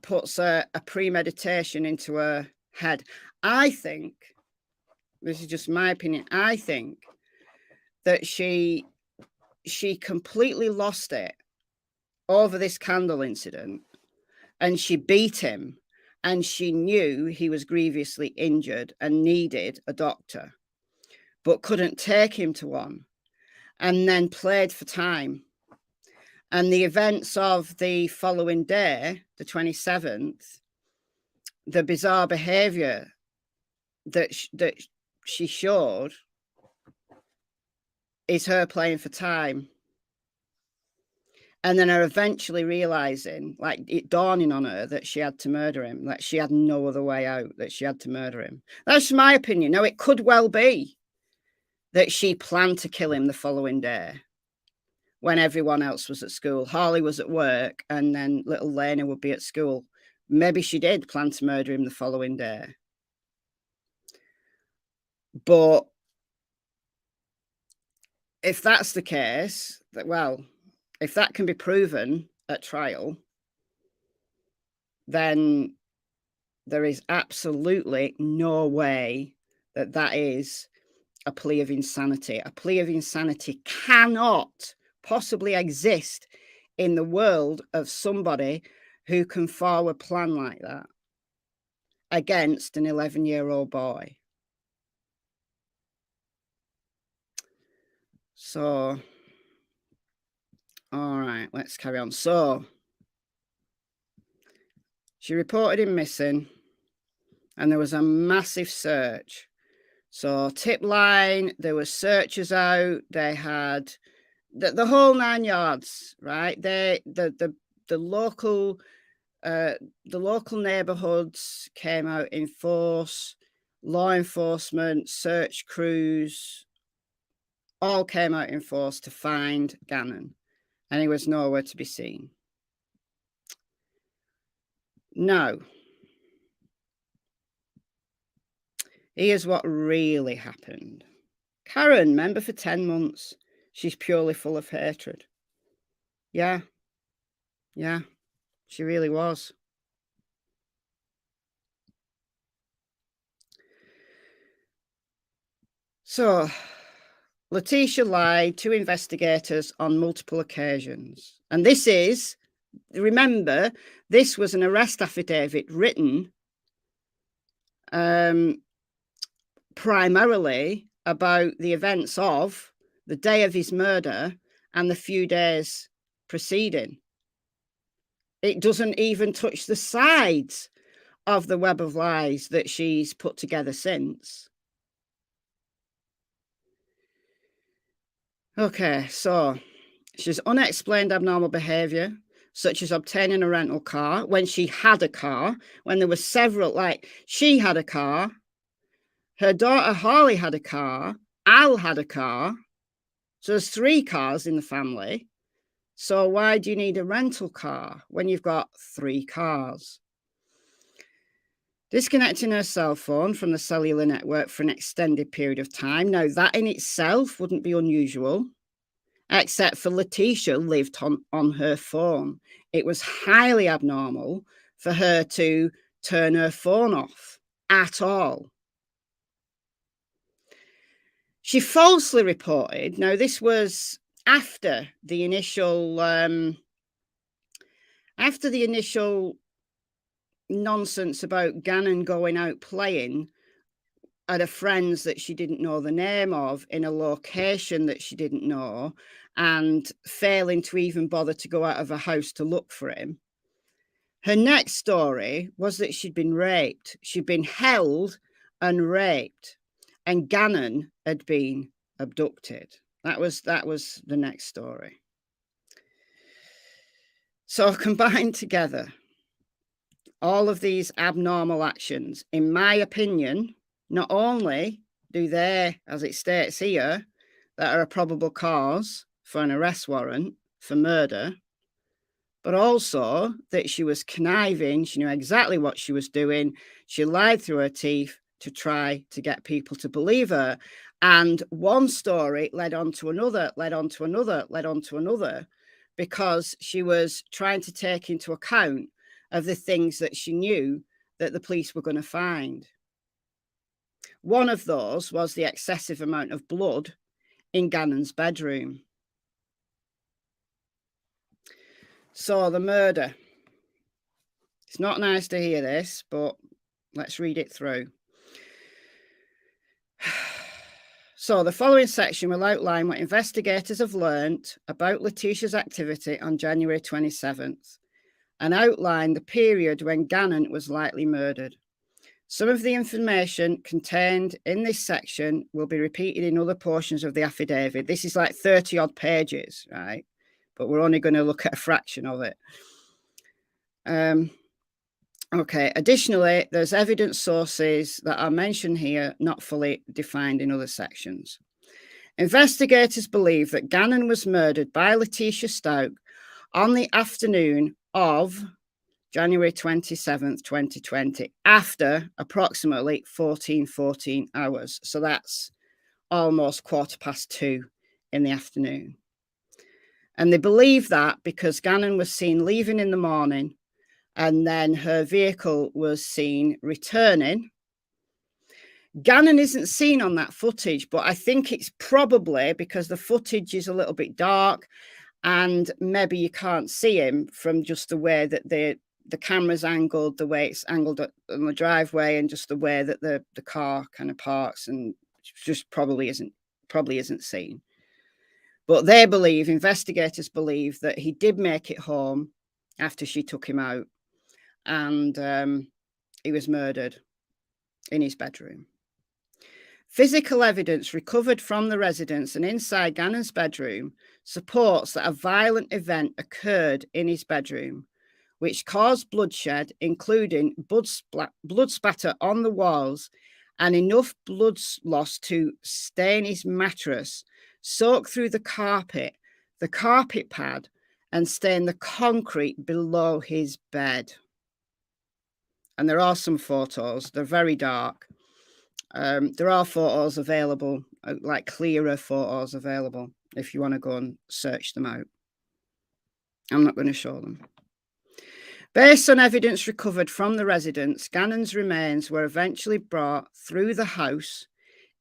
puts a premeditation into her head. I think, this is just my opinion, I think that she completely lost it over this candle incident, and she beat him, and she knew he was grievously injured and needed a doctor, but couldn't take him to one, and then played for time. And the events of the following day, the 27th, the bizarre behavior that she showed is her playing for time. And then her eventually realizing, like it dawning on her that she had to murder him, that she had no other way out, that she had to murder him. That's my opinion. Now, it could well be that she planned to kill him the following day when everyone else was at school. Harley was at work, and then little Lena would be at school. Maybe she did plan to murder him the following day. But if that's the case, well, if that can be proven at trial, then there is absolutely no way that that is a plea of insanity. A plea of insanity cannot possibly exist in the world of somebody who can forward plan like that against an 11-year-old boy. So, all right, let's carry on. So, she reported him missing, and there was a massive search. So, tip line, there were searchers out. They had the whole 9 yards, right? The local neighborhoods came out in force. Law enforcement, search crews, all came out in force to find Gannon, and he was nowhere to be seen. Now, here's what really happened. Karen, member for 10 months. She's purely full of hatred. Yeah, she really was. So, Letecia lied to investigators on multiple occasions. And this is, remember, this was an arrest affidavit written primarily about the events of the day of his murder and the few days preceding. It doesn't even touch the sides of the web of lies that she's put together since. Okay, so she's unexplained abnormal behavior, such as obtaining a rental car when she had a car, when there were several, like she had a car, her daughter Harley had a car, Al had a car. So there's 3 cars in the family. So why do you need a rental car when you've got 3 cars? Disconnecting her cell phone from the cellular network for an extended period of time. Now, that in itself wouldn't be unusual, except for Letecia lived on her phone. It was highly abnormal for her to turn her phone off at all. She falsely reported, now this was after the initial nonsense about Gannon going out playing at a friend's that she didn't know the name of in a location that she didn't know, and failing to even bother to go out of her house to look for him. Her next story was that she'd been raped. She'd been held and raped, and Gannon had been abducted. That was the next story. So combined together, all of these abnormal actions, in my opinion, not only do they, as it states here, that are a probable cause for an arrest warrant for murder, but also that she was conniving. She knew exactly what she was doing. She lied through her teeth to try to get people to believe her. And one story led on to another, led on to another, led on to another, because she was trying to take into account of the things that she knew that the police were going to find. One of those was the excessive amount of blood in Gannon's bedroom. So the murder. It's not nice to hear this, but let's read it through. So the following section will outline what investigators have learnt about Letecia's activity on January 27th and outline the period when Gannon was likely murdered. Some of the information contained in this section will be repeated in other portions of the affidavit. This is like 30 odd pages, right? But we're only going to look at a fraction of it. Okay, additionally, there's evidence sources that are mentioned here, not fully defined in other sections. Investigators believe that Gannon was murdered by Letecia Stauch on the afternoon of January 27th, 2020, after approximately 14 hours. So that's almost 2:15 in the afternoon. And they believe that because Gannon was seen leaving in the morning and then her vehicle was seen returning. Gannon isn't seen on that footage, but I think it's probably because the footage is a little bit dark and maybe you can't see him from just the way that the camera's angled, the way it's angled on the driveway, and just the way that the car kind of parks, and just probably isn't seen. But they believe, investigators believe, that he did make it home after she took him out, and he was murdered in his bedroom. Physical evidence recovered from the residence and inside Gannon's bedroom supports that a violent event occurred in his bedroom, which caused bloodshed, including blood spatter on the walls and enough blood loss to stain his mattress, soak through the carpet pad, and stain the concrete below his bed. And there are some photos. They're very dark. There are photos available, like clearer photos available, if you want to go and search them out. I'm not going to show them. Based on evidence recovered from the residence, Gannon's remains were eventually brought through the house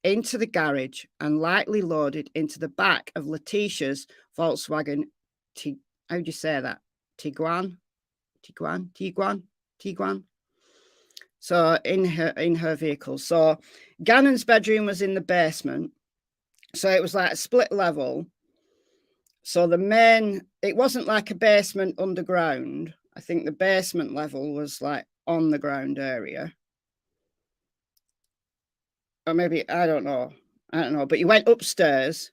into the garage and likely loaded into the back of Letecia's Volkswagen. How do you say that? Tiguan. So in her vehicle. So Gannon's bedroom was in the basement. So it was like a split level. So it wasn't like a basement underground. I think the basement level was like on the ground area. Or maybe, I don't know. But you went upstairs,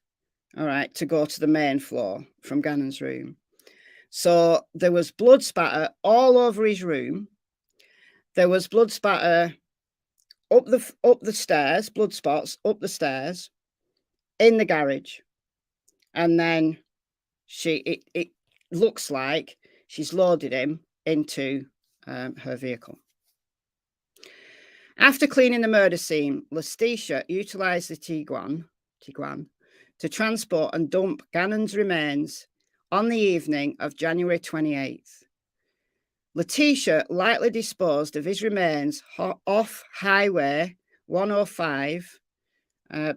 all right, to go to the main floor from Gannon's room. So there was blood spatter all over his room. There was blood spatter up the stairs, blood spots up the stairs, in the garage. And then it looks like she's loaded him into her vehicle. After cleaning the murder scene, Letecia utilised the Tiguan to transport and dump Gannon's remains on the evening of January 28th. Letecia likely disposed of his remains off Highway 105,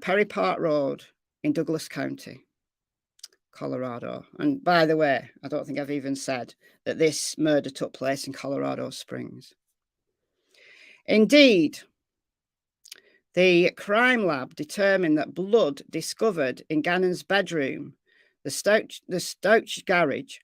Perry Park Road in Douglas County, Colorado. And by the way, I don't think I've even said that this murder took place in Colorado Springs. Indeed, the crime lab determined that blood discovered in Gannon's bedroom, the Stauch garage,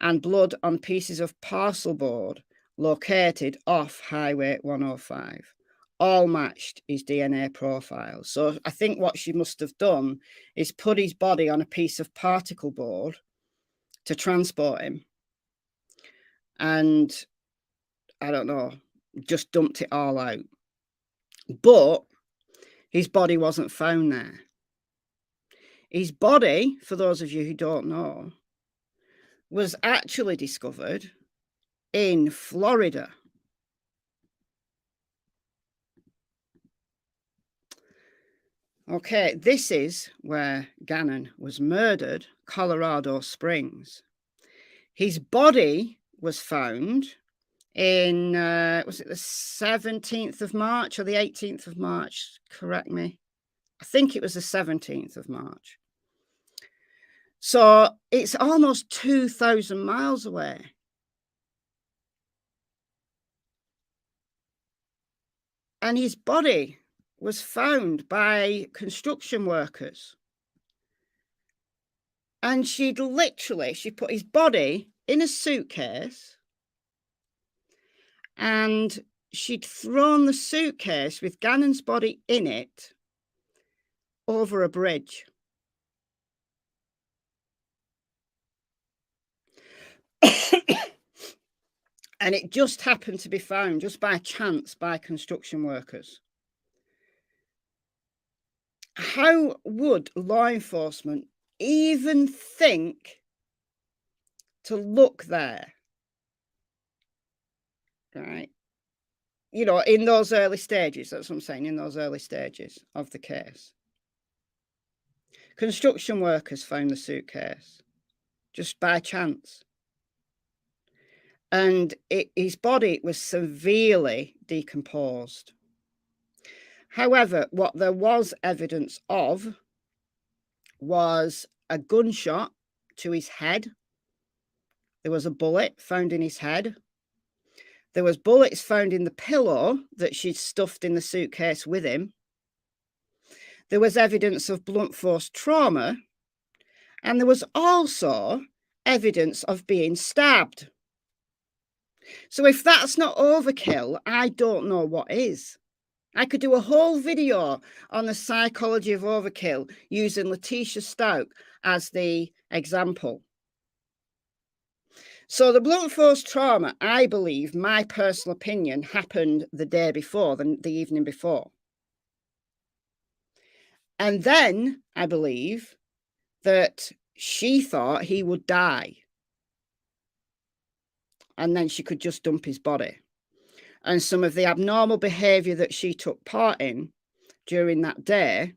and blood on pieces of parcel board located off Highway 105. All matched his DNA profile. So I think what she must have done is put his body on a piece of particle board to transport him. And I don't know, just dumped it all out. But his body wasn't found there. His body, for those of you who don't know, was actually discovered in Florida. Okay, this is where Gannon was murdered, Colorado Springs. His body was found in, was it the 17th of March or the 18th of March? Correct me. I think it was the 17th of March. So it's almost 2,000 miles away. And his body was found by construction workers. And she put his body in a suitcase, and she'd thrown the suitcase with Gannon's body in it over a bridge. And it just happened to be found just by chance by construction workers. How would law enforcement even think to look there? Right? You know, in those early stages, that's what I'm saying, in those early stages of the case. Construction workers found the suitcase just by chance. And his body was severely decomposed. However, what there was evidence of was a gunshot to his head. There was a bullet found in his head. There was bullets found in the pillow that she'd stuffed in the suitcase with him. There was evidence of blunt force trauma. And there was also evidence of being stabbed. So if that's not overkill, I don't know what is. I could do a whole video on the psychology of overkill using Letecia Stauch as the example. So the blunt force trauma, I believe, my personal opinion, happened the day before, the evening before. And then I believe that she thought he would die. And then she could just dump his body. And some of the abnormal behavior that she took part in during that day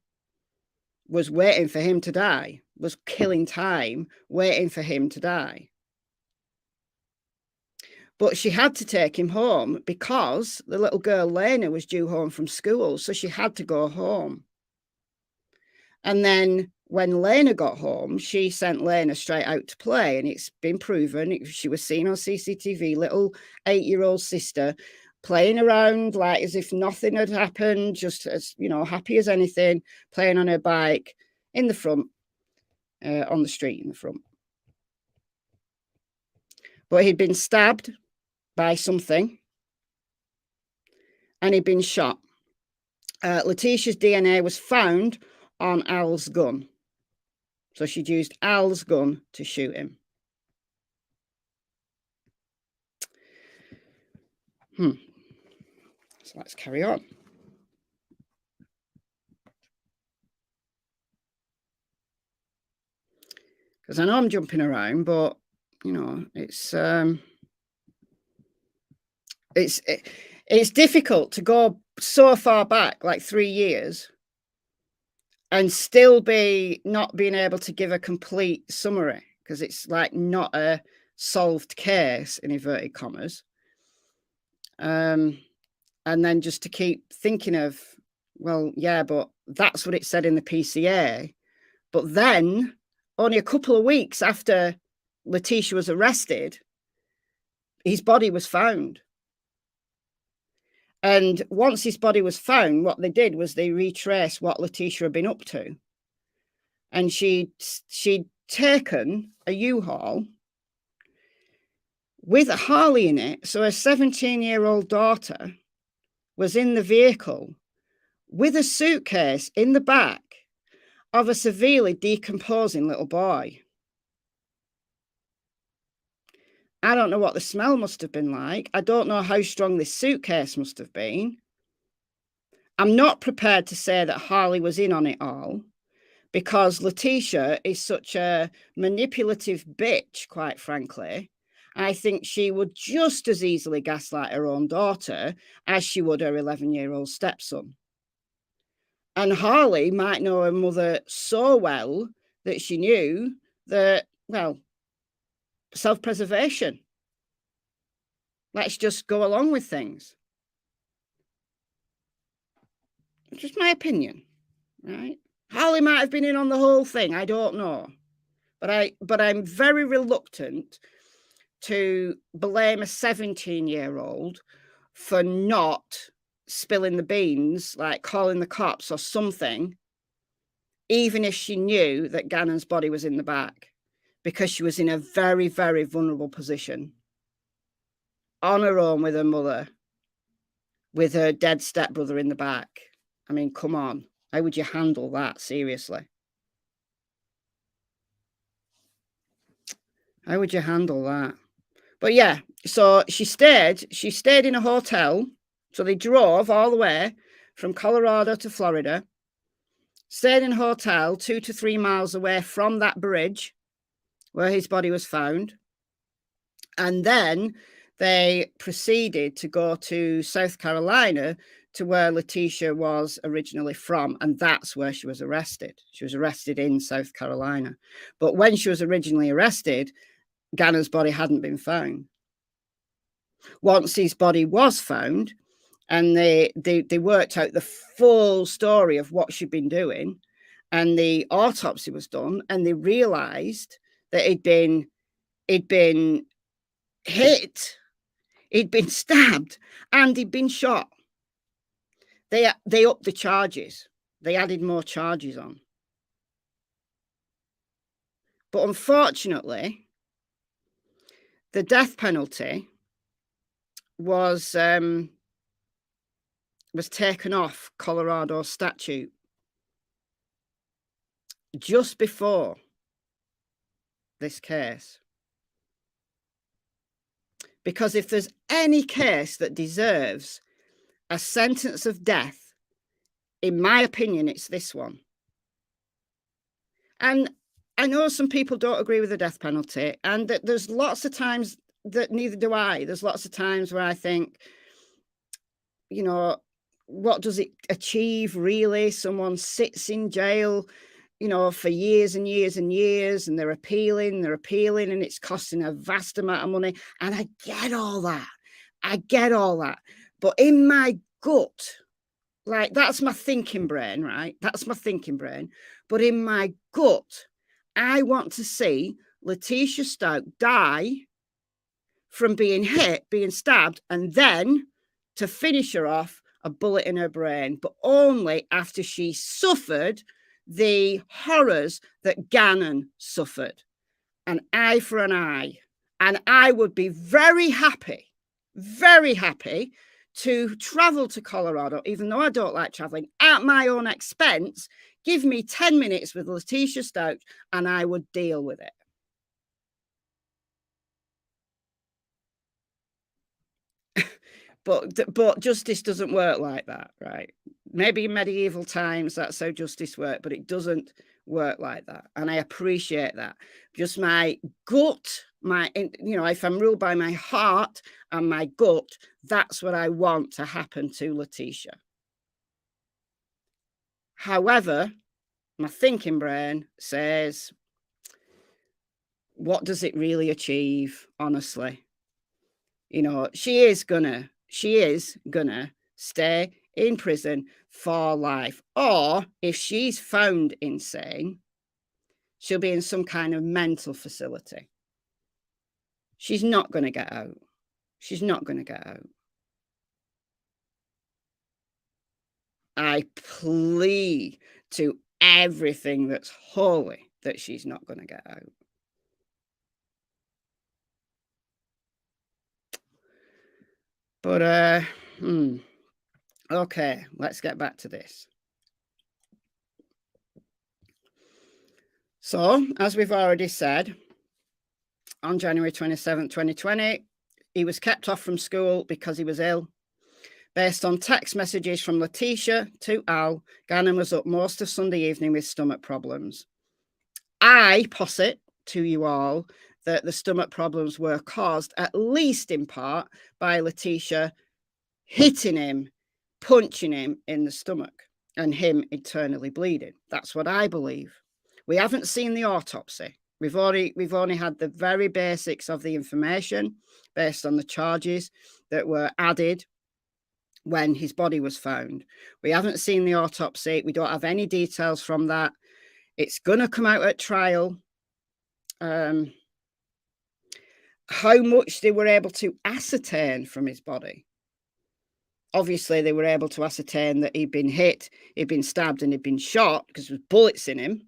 was waiting for him to die, was killing time, waiting for him to die. But she had to take him home because the little girl, Lena, was due home from school. So she had to go home. And then when Lena got home, she sent Lena straight out to play. And it's been proven, she was seen on CCTV, little 8-year-old sister playing around like as if nothing had happened, just as, you know, happy as anything, playing on her bike in the front, on the street in the front. But he'd been stabbed by something and he'd been shot. Letecia's DNA was found on Al's gun. So she'd used Al's gun to shoot him. So let's carry on. Because I know I'm jumping around, but, you know, it's difficult to go so far back, like 3 years, and still be not being able to give a complete summary, because it's like not a solved case, in inverted commas. And then just to keep thinking of, well, yeah, but that's what it said in the PCA. But then only a couple of weeks after Letecia was arrested, his body was found. And once his body was found, what they did was they retraced what Letecia had been up to. And she'd taken a U-Haul with a Harley in it. So a 17-year-old daughter was in the vehicle with a suitcase in the back of a severely decomposing little boy. I don't know what the smell must have been like. I don't know how strong this suitcase must have been. I'm not prepared to say that Harley was in on it all, because Letecia is such a manipulative bitch, quite frankly. I think she would just as easily gaslight her own daughter as she would her 11-year-old stepson. And Harley might know her mother so well that she knew that, well, self-preservation. Let's just go along with things. Just my opinion, right? Harley might have been in on the whole thing. I don't know. But I'm very reluctant to blame a 17-year-old for not spilling the beans, like calling the cops or something, even if she knew that Gannon's body was in the back, because she was in a very, very vulnerable position, on her own with her mother, with her dead stepbrother in the back. I mean, come on. How would you handle that, seriously? How would you handle that? But yeah, so she stayed in a hotel. So they drove all the way from Colorado to Florida, stayed in a hotel 2 to 3 miles away from that bridge where his body was found. And then they proceeded to go to South Carolina, to where Letecia was originally from. And that's where she was arrested. She was arrested in South Carolina. But when she was originally arrested, Gannon's body hadn't been found. Once his body was found, and they worked out the full story of what she'd been doing, and the autopsy was done, and they realized that he'd been hit, he'd been stabbed, and he'd been shot. They upped the charges. They added more charges on. But unfortunately, the death penalty was taken off Colorado statute just before this case. Because if there's any case that deserves a sentence of death, in my opinion, it's this one. And I know some people don't agree with the death penalty, and that there's lots of times that neither do I. There's lots of times where I think, you know, what does it achieve really? Someone sits in jail, you know, for years and years and years, and they're appealing, and it's costing a vast amount of money. And I get all that. But in my gut, like, that's my thinking brain, right? That's my thinking brain. But in my gut, I want to see Letecia Stauch die from being hit, being stabbed, and then to finish her off, a bullet in her brain, but only after she suffered the horrors that Gannon suffered. An eye for an eye. And I would be very happy to travel to Colorado, even though I don't like traveling, at my own expense. Give me 10 minutes with Letecia Stauch and I would deal with it. But justice doesn't work like that, right? Maybe in medieval times that's how justice worked, but it doesn't work like that. And I appreciate that. Just my gut, if I'm ruled by my heart and my gut, that's what I want to happen to Letecia. However, my thinking brain says, what does it really achieve, honestly? You know, she is gonna stay in prison for life. Or if she's found insane, she'll be in some kind of mental facility. She's not going to get out. I plea to everything that's holy that she's not going to get out. But, okay, let's get back to this. So, as we've already said, on January 27, 2020, he was kept off from school because he was ill. Based on text messages from Letecia to Al, Gannon was up most of Sunday evening with stomach problems. I posit to you all that the stomach problems were caused, at least in part, by Letecia hitting him, punching him in the stomach, and him internally bleeding. That's what I believe. We haven't seen the autopsy. We've only had the very basics of the information based on the charges that were added when his body was found. We haven't seen the autopsy. We don't have any details from that. It's going to come out at trial. How much they were able to ascertain from his body. Obviously, they were able to ascertain that he'd been hit, he'd been stabbed, and he'd been shot because there was bullets in him.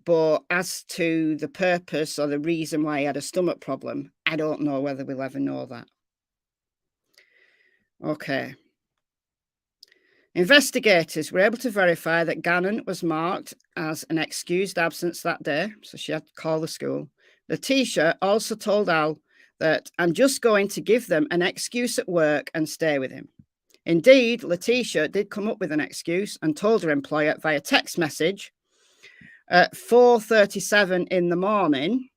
But as to the purpose or the reason why he had a stomach problem, I don't know whether we'll ever know that. Okay. Investigators were able to verify that Gannon was marked as an excused absence that day, so she had to call the school. Letecia also told Al that I'm just going to give them an excuse at work and stay with him. Indeed, Letecia did come up with an excuse and told her employer via text message at 4:37 in the morning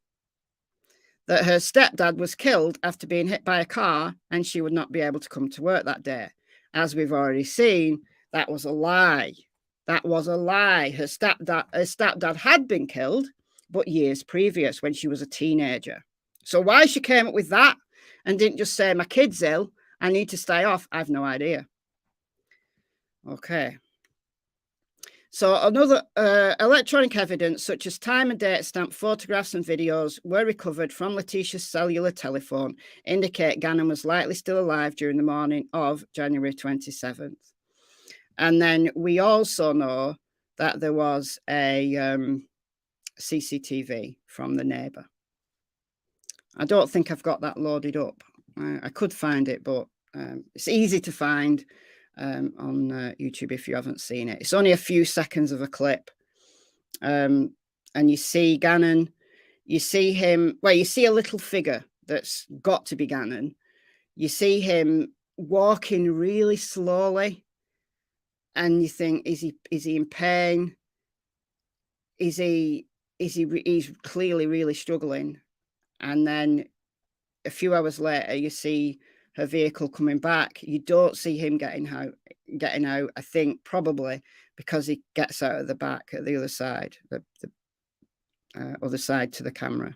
that her stepdad was killed after being hit by a car and she would not be able to come to work that day. As we've already seen, that was a lie. That was a lie. Her stepdad had been killed, but years previous when she was a teenager. So why she came up with that and didn't just say, my kid's ill, I need to stay off, I have no idea. Okay. So another electronic evidence such as time and date stamped photographs and videos were recovered from Letecia's cellular telephone, indicate Gannon was likely still alive during the morning of January 27th. And then we also know that there was a CCTV from the neighbour. I don't think I've got that loaded up. I could find it, but it's easy to find on YouTube if you haven't seen it. It's only a few seconds of a clip. And you see Gannon, you see him, well, you see a little figure that's got to be Gannon. You see him walking really slowly. And you think, is he in pain? He's clearly really struggling. And then a few hours later, you see her vehicle coming back. You don't see him getting out. I think probably because he gets out of the back at the other side, the other side to the camera.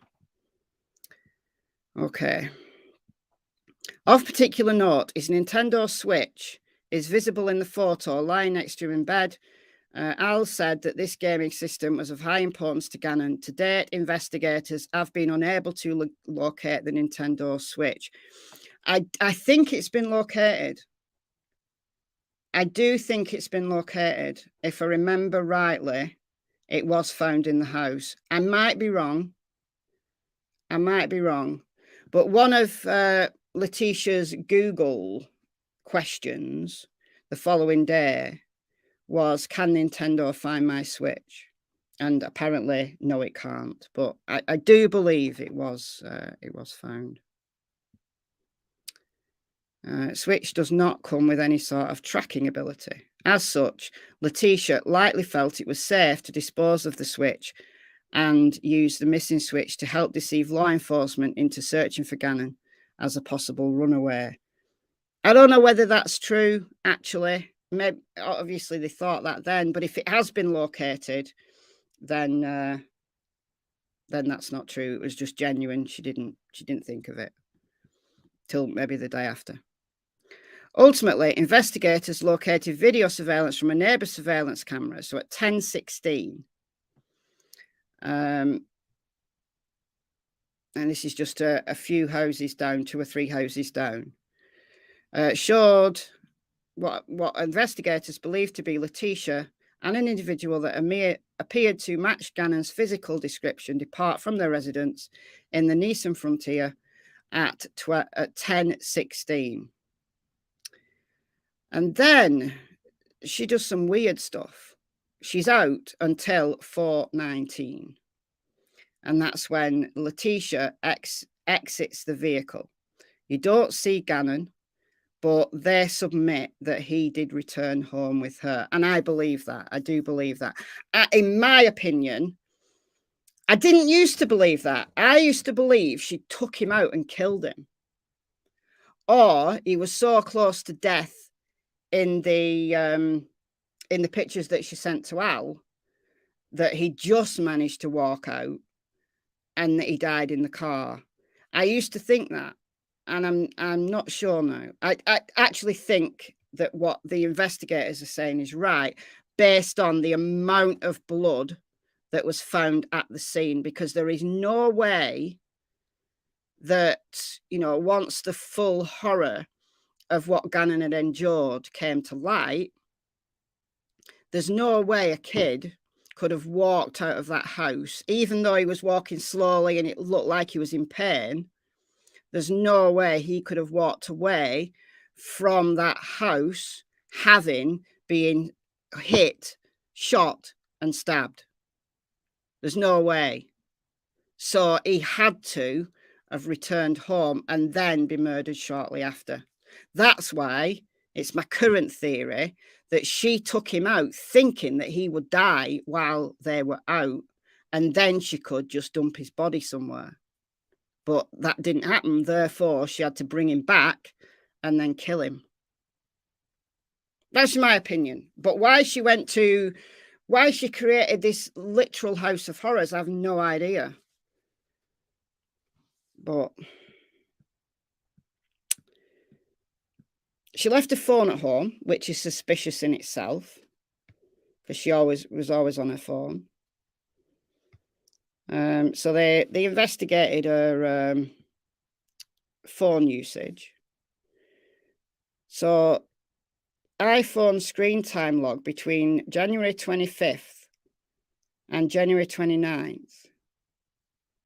Okay. Of particular note is Nintendo Switch is visible in the photo lying next to him in bed. Al said that this gaming system was of high importance to Gannon. To date, investigators have been unable to locate the Nintendo Switch. I think it's been located. I do think it's been located. If I remember rightly, it was found in the house. I might be wrong. But one of Letecia's Google questions the following day was, can Nintendo find my Switch? And apparently, no, it can't. But I do believe it was found. Switch does not come with any sort of tracking ability. As such, Letecia likely felt it was safe to dispose of the Switch and use the missing Switch to help deceive law enforcement into searching for Gannon as a possible runaway. I don't know whether that's true, actually. Maybe, obviously, they thought that then, but if it has been located, then that's not true. It was just genuine. She didn't think of it till maybe the day after. Ultimately, investigators located video surveillance from a neighbour's surveillance camera. So at 10:16, and this is just a few houses down, 2 or 3 houses down, showed what investigators believed to be Letecia and an individual that appeared to match Gannon's physical description depart from their residence in the Nissan Frontier at 10:16. And then she does some weird stuff. She's out until 4:19. And that's when Letecia exits the vehicle. You don't see Gannon, but they submit that he did return home with her. And I believe that. I do believe that. In my opinion, I didn't used to believe that. I used to believe she took him out and killed him. Or he was so close to death in the pictures that she sent to Al that he just managed to walk out and that he died in the car. I used to think that, and I'm not sure now. I actually think that what the investigators are saying is right, based on the amount of blood that was found at the scene, because there is no way that, you know, once the full horror of what Gannon had endured came to light, there's no way a kid could have walked out of that house, even though he was walking slowly and it looked like he was in pain. There's no way he could have walked away from that house having been hit, shot, and stabbed. There's no way. So he had to have returned home and then be murdered shortly after. That's why it's my current theory that she took him out thinking that he would die while they were out, and then she could just dump his body somewhere. But that didn't happen. Therefore, she had to bring him back and then kill him. That's my opinion. But why she created this literal house of horrors, I have no idea. But she left her phone at home, which is suspicious in itself, because she was always on her phone. So they investigated her phone usage. So iPhone screen time log between January 25th and January 29th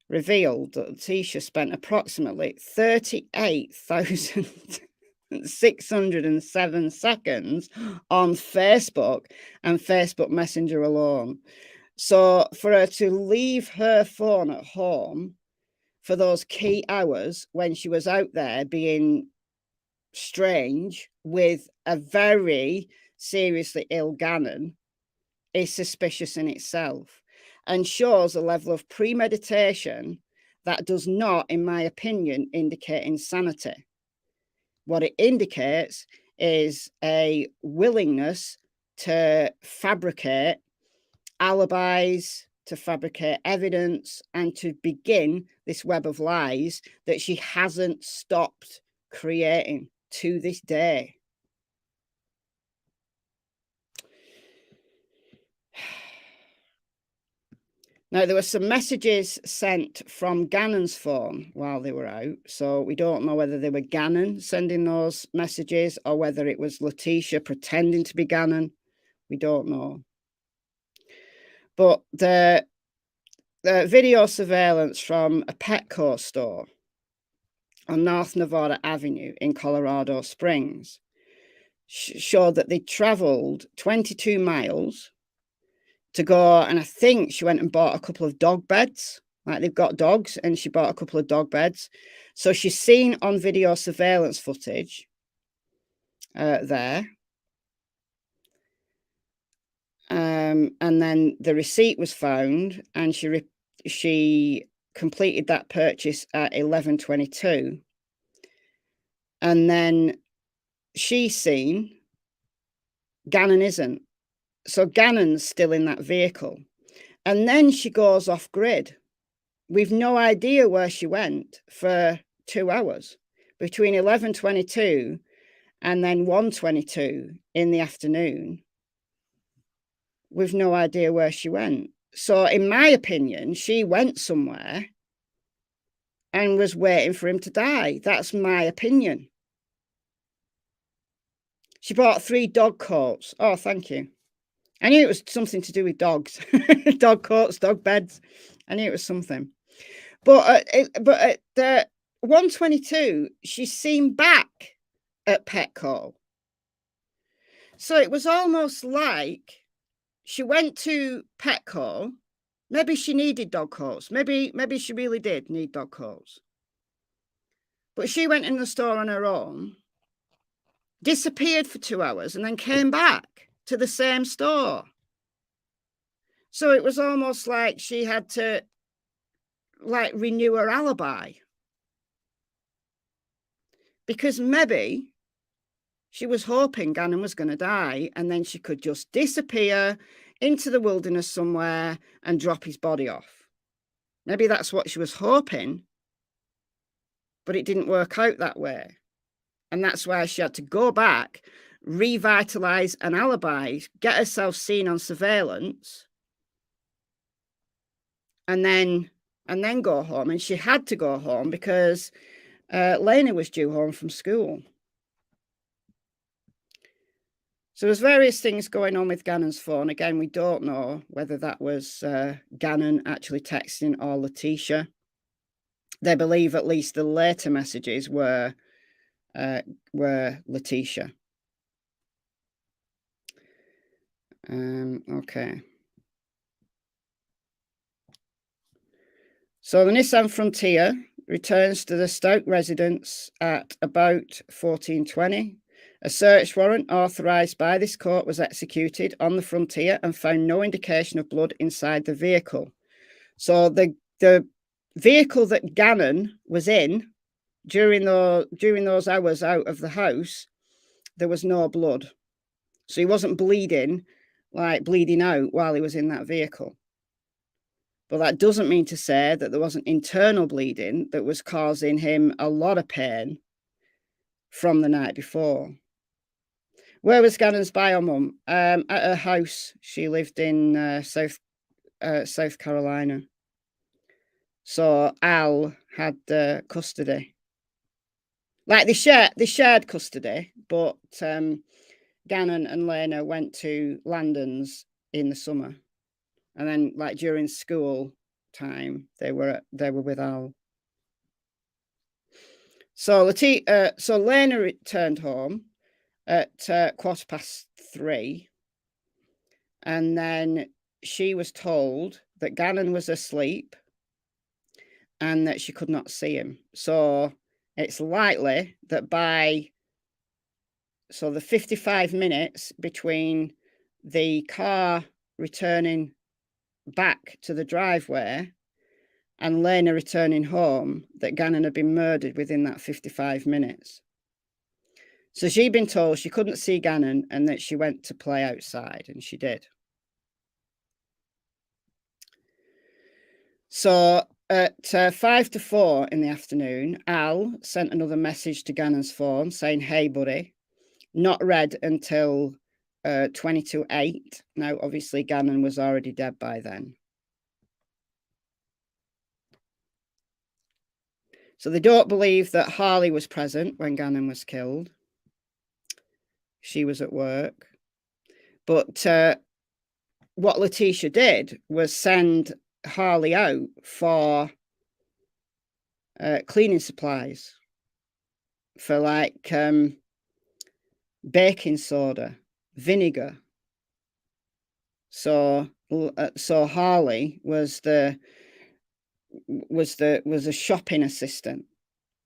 revealed that Letecia spent approximately 38,607 seconds on Facebook and Facebook Messenger alone. So for her to leave her phone at home for those key hours when she was out there being strange with a very seriously ill Gannon is suspicious in itself and shows a level of premeditation that does not, in my opinion, indicate insanity. What it indicates is a willingness to fabricate alibis, to fabricate evidence, and to begin this web of lies that she hasn't stopped creating to this day. Now, there were some messages sent from Gannon's phone while they were out, so we don't know whether they were Gannon sending those messages or whether it was Letecia pretending to be Gannon. We don't know. But the video surveillance from a Petco store on North Nevada Avenue in Colorado Springs showed that they traveled 22 miles to go, and I think she went and bought a couple of dog beds. Like, they've got dogs, and she bought a couple of dog beds. So she's seen on video surveillance footage there. And then the receipt was found, and she completed that purchase at 11:22. And then she's seen, Gannon isn't. So Gannon's still in that vehicle. And then she goes off grid. We've no idea where she went for 2 hours, between 11:22 and then 1:22 in the afternoon. We've no idea where she went. So in my opinion, she went somewhere and was waiting for him to die. That's my opinion. She bought 3 dog coats. Oh, thank you. I knew it was something to do with dogs. Dog coats, dog beds. I knew it was something. But 1:22, she's seen back at Petco. So it was almost like she went to Petco. Maybe she needed dog coats. Maybe she really did need dog coats. But she went in the store on her own, disappeared for 2 hours, and then came back to the same store. So it was almost like she had to renew her alibi. Because maybe she was hoping Gannon was going to die, and then she could just disappear into the wilderness somewhere and drop his body off. Maybe that's what she was hoping, but it didn't work out that way. And that's why she had to go back, revitalize an alibi, get herself seen on surveillance, and then go home. And she had to go home because Lena was due home from school. So there's various things going on with Gannon's phone. Again, we don't know whether that was Gannon actually texting or Letecia. They believe at least the later messages were Letecia. Okay. So the Nissan Frontier returns to the Stauch residence at about 14:20. A search warrant authorised by this court was executed on the Frontier and found no indication of blood inside the vehicle. So the vehicle that Gannon was in during those hours out of the house, there was no blood. So he wasn't bleeding out while he was in that vehicle. But that doesn't mean to say that there wasn't internal bleeding that was causing him a lot of pain from the night before. Where was Gannon's bio mum? At her house. She lived in South Carolina. So Al had custody. They shared custody, but Gannon and Lena went to Landon's in the summer, and then during school time they were with Al. So Lena returned home at 3:15, and then she was told that Gannon was asleep and that she could not see him. So it's likely that the 55 minutes between the car returning back to the driveway and Lena returning home, that Gannon had been murdered within that 55 minutes. So she'd been told she couldn't see Gannon and that she went to play outside, and she did. So at 3:55 in the afternoon, Al sent another message to Gannon's phone saying, "Hey, buddy," not read until 8:20. Now, obviously, Gannon was already dead by then. So they don't believe that Harley was present when Gannon was killed. She was at work. But what Letecia did was send Harley out for cleaning supplies, for baking soda, vinegar. So Harley was a shopping assistant.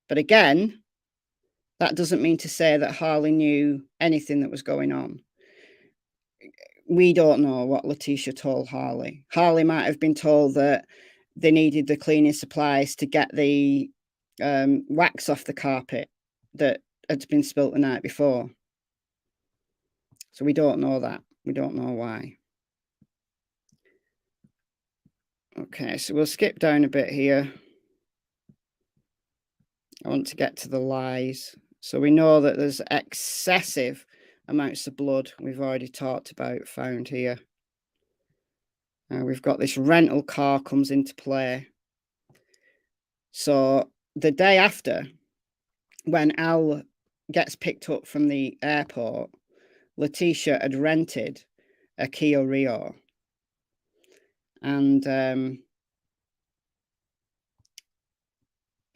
But again, that doesn't mean to say that Harley knew anything that was going on. We don't know what Letecia told Harley. Harley might have been told that they needed the cleaning supplies to get the wax off the carpet that had been spilt the night before. So we don't know that. We don't know why. Okay, so we'll skip down a bit here. I want to get to the lies. So we know that there's excessive amounts of blood we've already talked about found here. We've got this rental car comes into play. So the day after, when Al gets picked up from the airport, Letecia had rented a Kia Rio. And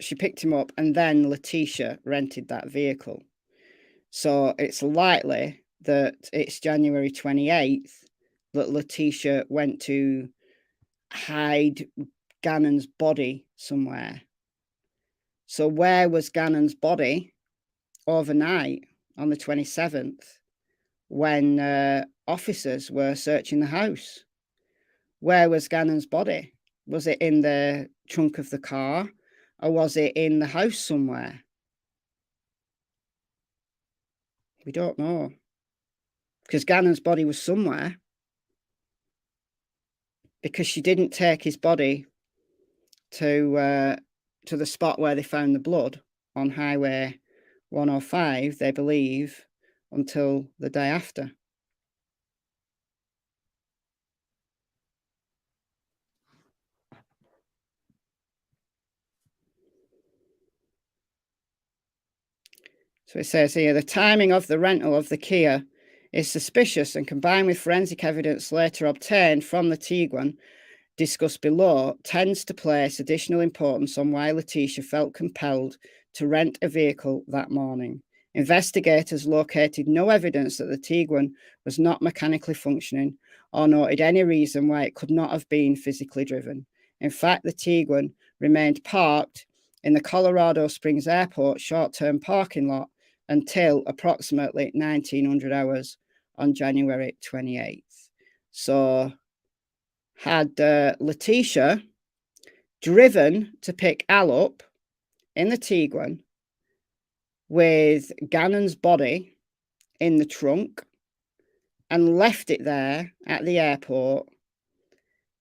she picked him up, and then Letecia rented that vehicle. So it's likely that it's January 28th that Letecia went to hide Gannon's body somewhere. So where was Gannon's body overnight on the 27th when officers were searching the house? Where was Gannon's body? Was it in the trunk of the car, or was it in the house somewhere? We don't know, because Gannon's body was somewhere, because she didn't take his body to the spot where they found the blood on Highway 105, they believe, until the day after. So it says here, the timing of the rental of the Kia is suspicious, and combined with forensic evidence later obtained from the Tiguan discussed below, tends to place additional importance on why Letecia felt compelled to rent a vehicle that morning. Investigators located no evidence that the Tiguan was not mechanically functioning or noted any reason why it could not have been physically driven. In fact, the Tiguan remained parked in the Colorado Springs Airport short-term parking lot until approximately 1900 hours on January 28th. So had Letecia driven to pick Al up in the Tiguan with Gannon's body in the trunk and left it there at the airport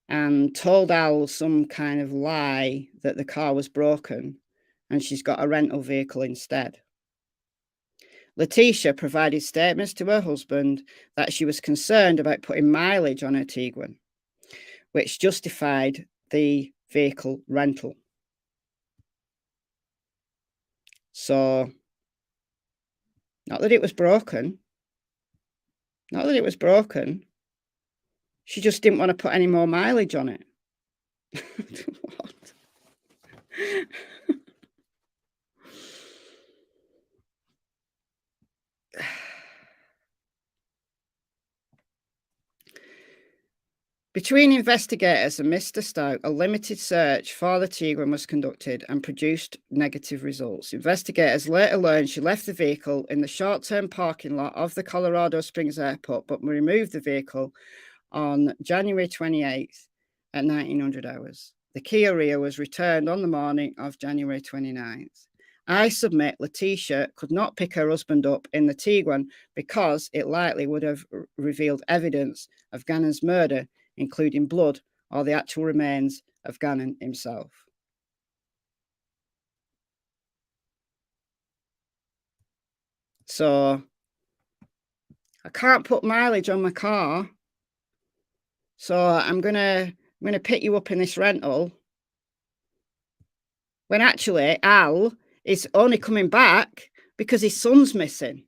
and told Al some kind of lie that the car was broken and she's got a rental vehicle instead. Letecia provided statements to her husband that she was concerned about putting mileage on her Tiguan, which justified the vehicle rental. So, not that it was broken. Not that it was broken. She just didn't want to put any more mileage on it. What? Between investigators and Mr. Stauch, a limited search for the Tiguan was conducted and produced negative results. Investigators later learned she left the vehicle in the short-term parking lot of the Colorado Springs Airport, but removed the vehicle on January 28th at 1900 hours. The Kia Rio was returned on the morning of January 29th. I submit Letecia could not pick her husband up in the Tiguan because it likely would have revealed evidence of Gannon's murder, including blood or the actual remains of Gannon himself. So I can't put mileage on my car, so I'm gonna pick you up in this rental, when actually Al is only coming back because his son's missing,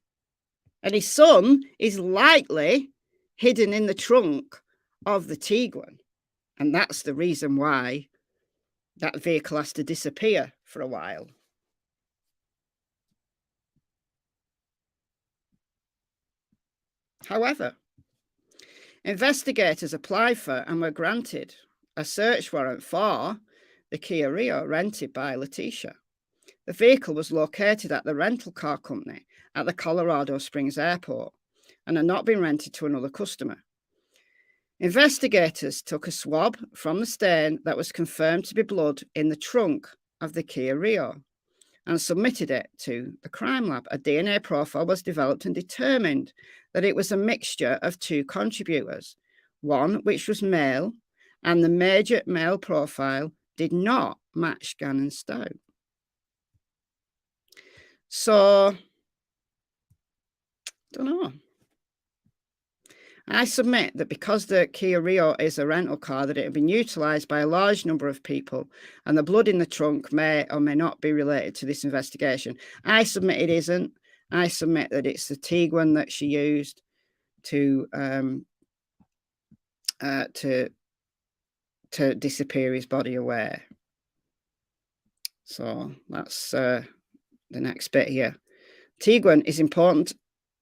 and his son is likely hidden in the trunk of the Tiguan, and that's the reason why that vehicle has to disappear for a while. However, investigators applied for and were granted a search warrant for the Kia Rio rented by Letecia. The vehicle was located at the rental car company at the Colorado Springs Airport and had not been rented to another customer. Investigators took a swab from the stain that was confirmed to be blood in the trunk of the Kia Rio and submitted it to the crime lab. A DNA profile was developed and determined that it was a mixture of two contributors, one which was male, and the major male profile did not match Gannon Stauch. So, don't know. I submit that because the Kia Rio is a rental car, that it had been utilised by a large number of people, and the blood in the trunk may or may not be related to this investigation. I submit it isn't. I submit that it's the Tiguan that she used to disappear his body away. So that's the next bit here. Tiguan is important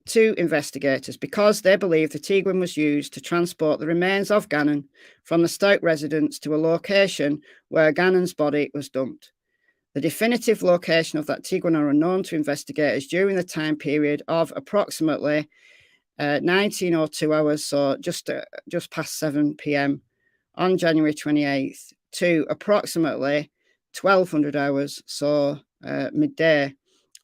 to investigators because they believe the Tiguan was used to transport the remains of Gannon from the Stauch residence to a location where Gannon's body was dumped. The definitive location of that Tiguan are unknown to investigators during the time period of approximately 1902 hours, so just past 7 p.m. on January 28th to approximately 1200 hours, so midday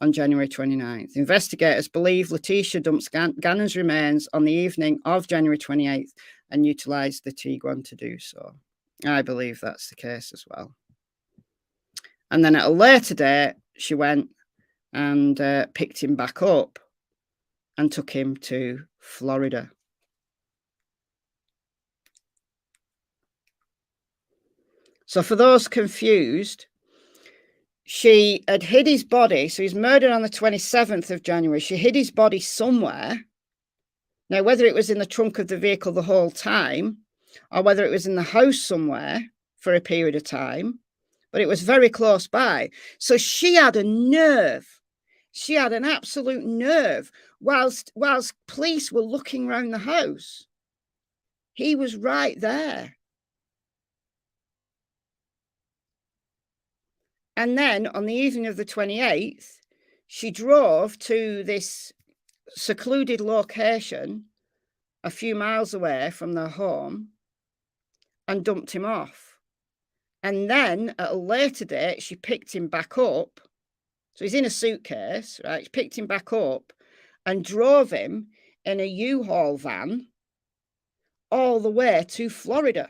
on January 29th. Investigators believe Letecia dumped Gannon's remains on the evening of January 28th and utilised the Tiguan to do so. I believe that's the case as well. And then at a later date, she went and picked him back up and took him to Florida. So for those confused, she had hid his body. So he's murdered on the 27th of January. She hid his body somewhere. Now, whether it was in the trunk of the vehicle the whole time or whether it was in the house somewhere for a period of time, but it was very close by. So she had a nerve. She had an absolute nerve. Whilst police were looking around the house, he was right there. And then on the evening of the 28th, she drove to this secluded location a few miles away from their home and dumped him off. And then at a later date, she picked him back up. So he's in a suitcase, right? She picked him back up and drove him in a U-Haul van all the way to Florida.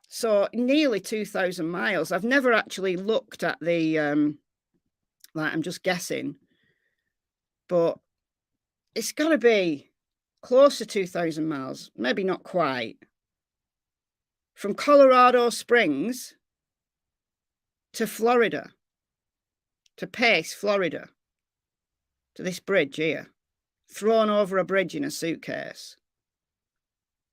So nearly 2,000 miles. I've never actually looked at the, I'm just guessing, but it's got to be close to 2,000 miles, maybe not quite. From Colorado Springs to Florida, to Pace, Florida, to this bridge here, thrown over a bridge in a suitcase.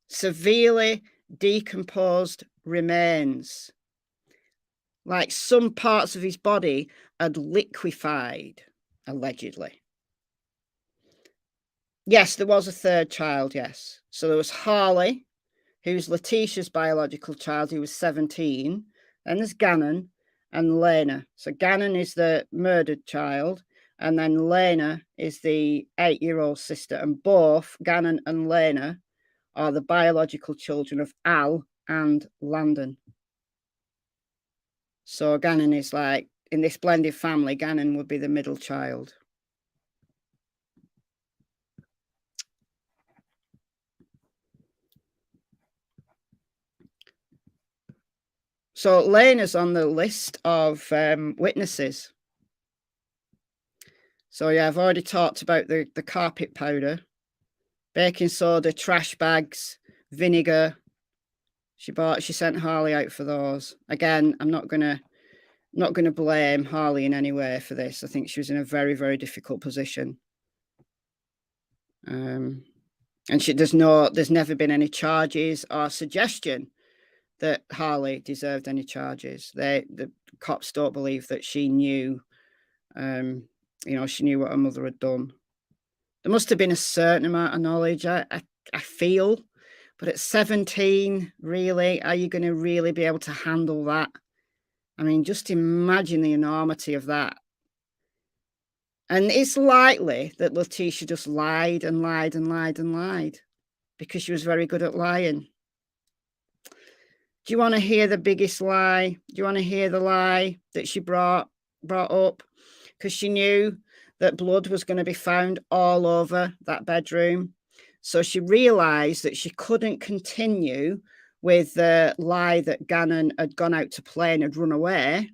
Severely decomposed remains, like some parts of his body had liquefied, allegedly. Yes, there was a third child, yes. So there was Harley, who's Letecia's biological child, who was 17. Then there's Gannon and Lena. So Gannon is the murdered child, and then Lena is the 8-year-old sister. And both Gannon and Lena are the biological children of Al and Landon. So Gannon is like, in this blended family, Gannon would be the middle child. So Lena's on the list of witnesses. So yeah, I've already talked about the carpet powder, baking soda, trash bags, vinegar. She sent Harley out for those. Again, I'm not gonna blame Harley in any way for this. I think she was in a very, very difficult position. And there's never been any charges or suggestion that Harley deserved any charges. The cops don't believe that she knew, she knew what her mother had done. There must have been a certain amount of knowledge, I feel, but at 17, really, are you going to really be able to handle that? I mean, just imagine the enormity of that. And it's likely that Letecia just lied and lied and lied and lied because she was very good at lying. Do you want to hear the biggest lie? Do you want to hear the lie that she brought up? Because she knew that blood was going to be found all over that bedroom. So she realised that she couldn't continue with the lie that Gannon had gone out to play and had run away,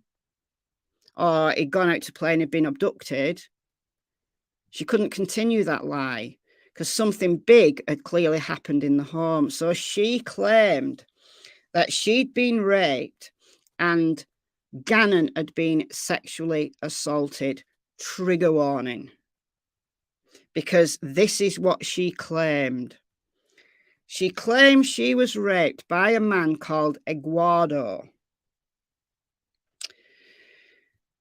or he'd gone out to play and had been abducted. She couldn't continue that lie because something big had clearly happened in the home. So she claimed that she'd been raped and Gannon had been sexually assaulted. Trigger warning. Because this is what she claimed. She claimed she was raped by a man called Eduardo.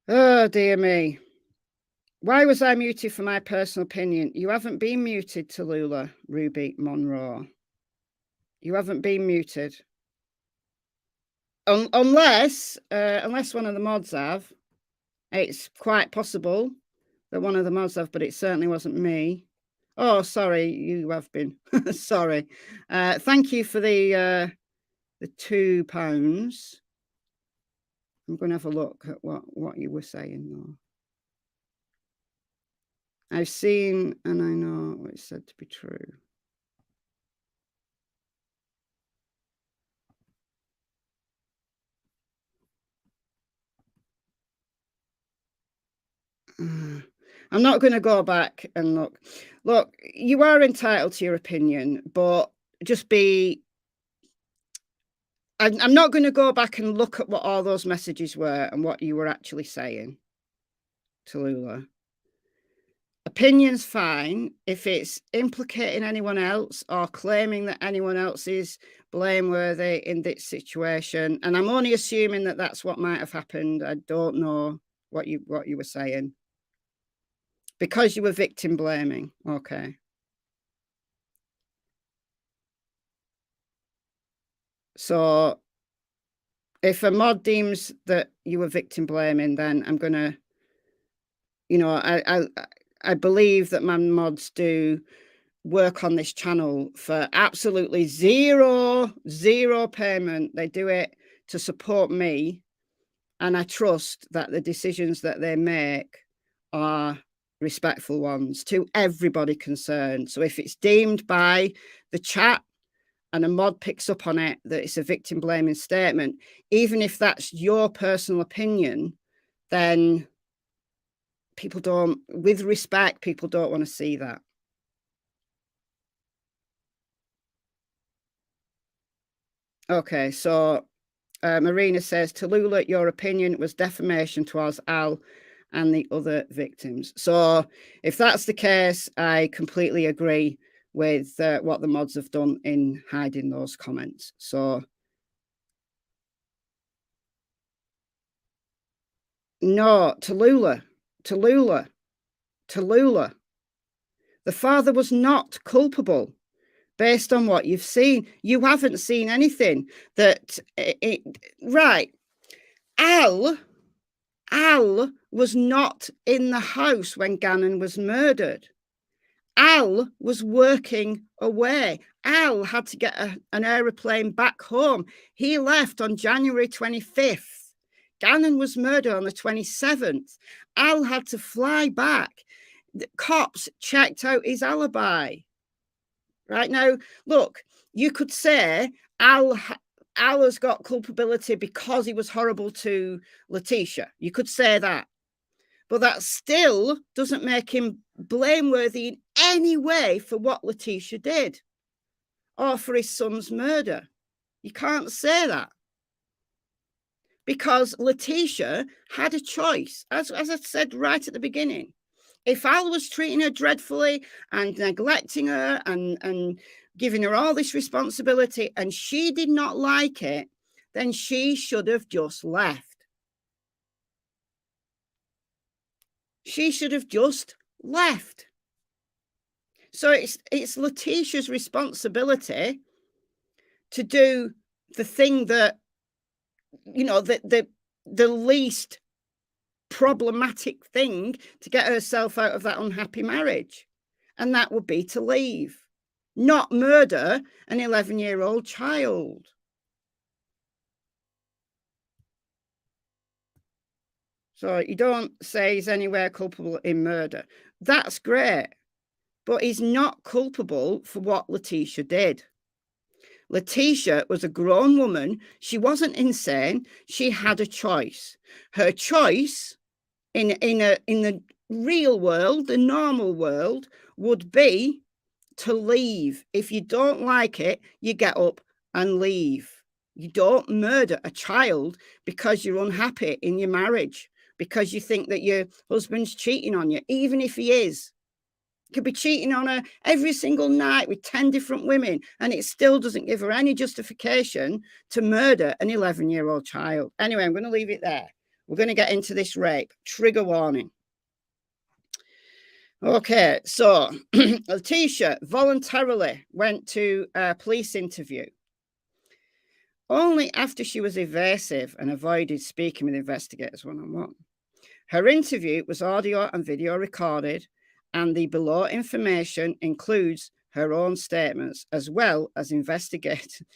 Oh, dear me. Why was I muted for my personal opinion? You haven't been muted, Tallulah Ruby Monroe. You haven't been muted. Unless one of the mods have. It's quite possible that one of the mods have, but it certainly wasn't me. Oh, sorry, you have been. Sorry. Thank you for the £2. I'm going to have a look at what you were saying, though. I've seen and I know what it's said to be true. I'm not going to go back and look. Look, you are entitled to your opinion, but just be... I'm not going to go back and look at what all those messages were and what you were actually saying, Tallulah. Opinion's fine if it's implicating anyone else or claiming that anyone else is blameworthy in this situation. And I'm only assuming that that's what might have happened. I don't know what you were saying. Because you were victim blaming. Okay. So if a mod deems that you were victim blaming, then I'm going to, you know, I believe that my mods do work on this channel for absolutely zero payment. They do it to support me. And I trust that the decisions that they make are respectful ones to everybody concerned. So if it's deemed by the chat and a mod picks up on it that it's a victim blaming statement, even if that's your personal opinion, then people don't, with respect, people don't want to see that. Okay, so Marina says, Tallulah, your opinion was defamation towards Al and the other victims. So if that's the case, I completely agree with what the mods have done in hiding those comments. So no, Tallulah. The father was not culpable based on what you've seen. You haven't seen anything that right. Al was not in the house when Gannon was murdered. Al was working away. Al had to get an aeroplane back home. He left on January 25th. Gannon was murdered on the 27th. Al had to fly back. The cops checked out his alibi. Right now, look, you could say Al has got culpability because he was horrible to Letecia. You could say that. But that still doesn't make him blameworthy in any way for what Letecia did or for his son's murder. You can't say that. Because Letecia had a choice, as I said right at the beginning. If Al was treating her dreadfully and neglecting her and giving her all this responsibility and she did not like it, then she should have just left. She should have just left. So it's Letecia's responsibility to do the thing that, you know, the least problematic thing to get herself out of that unhappy marriage. And that would be to leave, not murder an 11-year-old child. So you don't say he's anywhere culpable in murder. That's great. But he's not culpable for what Letecia did. Letecia was a grown woman. She wasn't insane. She had a choice. Her choice in the real world, the normal world, would be to leave. If you don't like it, you get up and leave. You don't murder a child because you're unhappy in your marriage, because you think that your husband's cheating on you, even if he is. He could be cheating on her every single night with 10 different women, and it still doesn't give her any justification to murder an 11-year-old child. Anyway, I'm going to leave it there. We're going to get into this rape. Trigger warning. Okay, so Letecia voluntarily went to a police interview. Only after she was evasive and avoided speaking with investigators one-on-one. Her interview was audio and video recorded, and the below information includes her own statements as well as investigation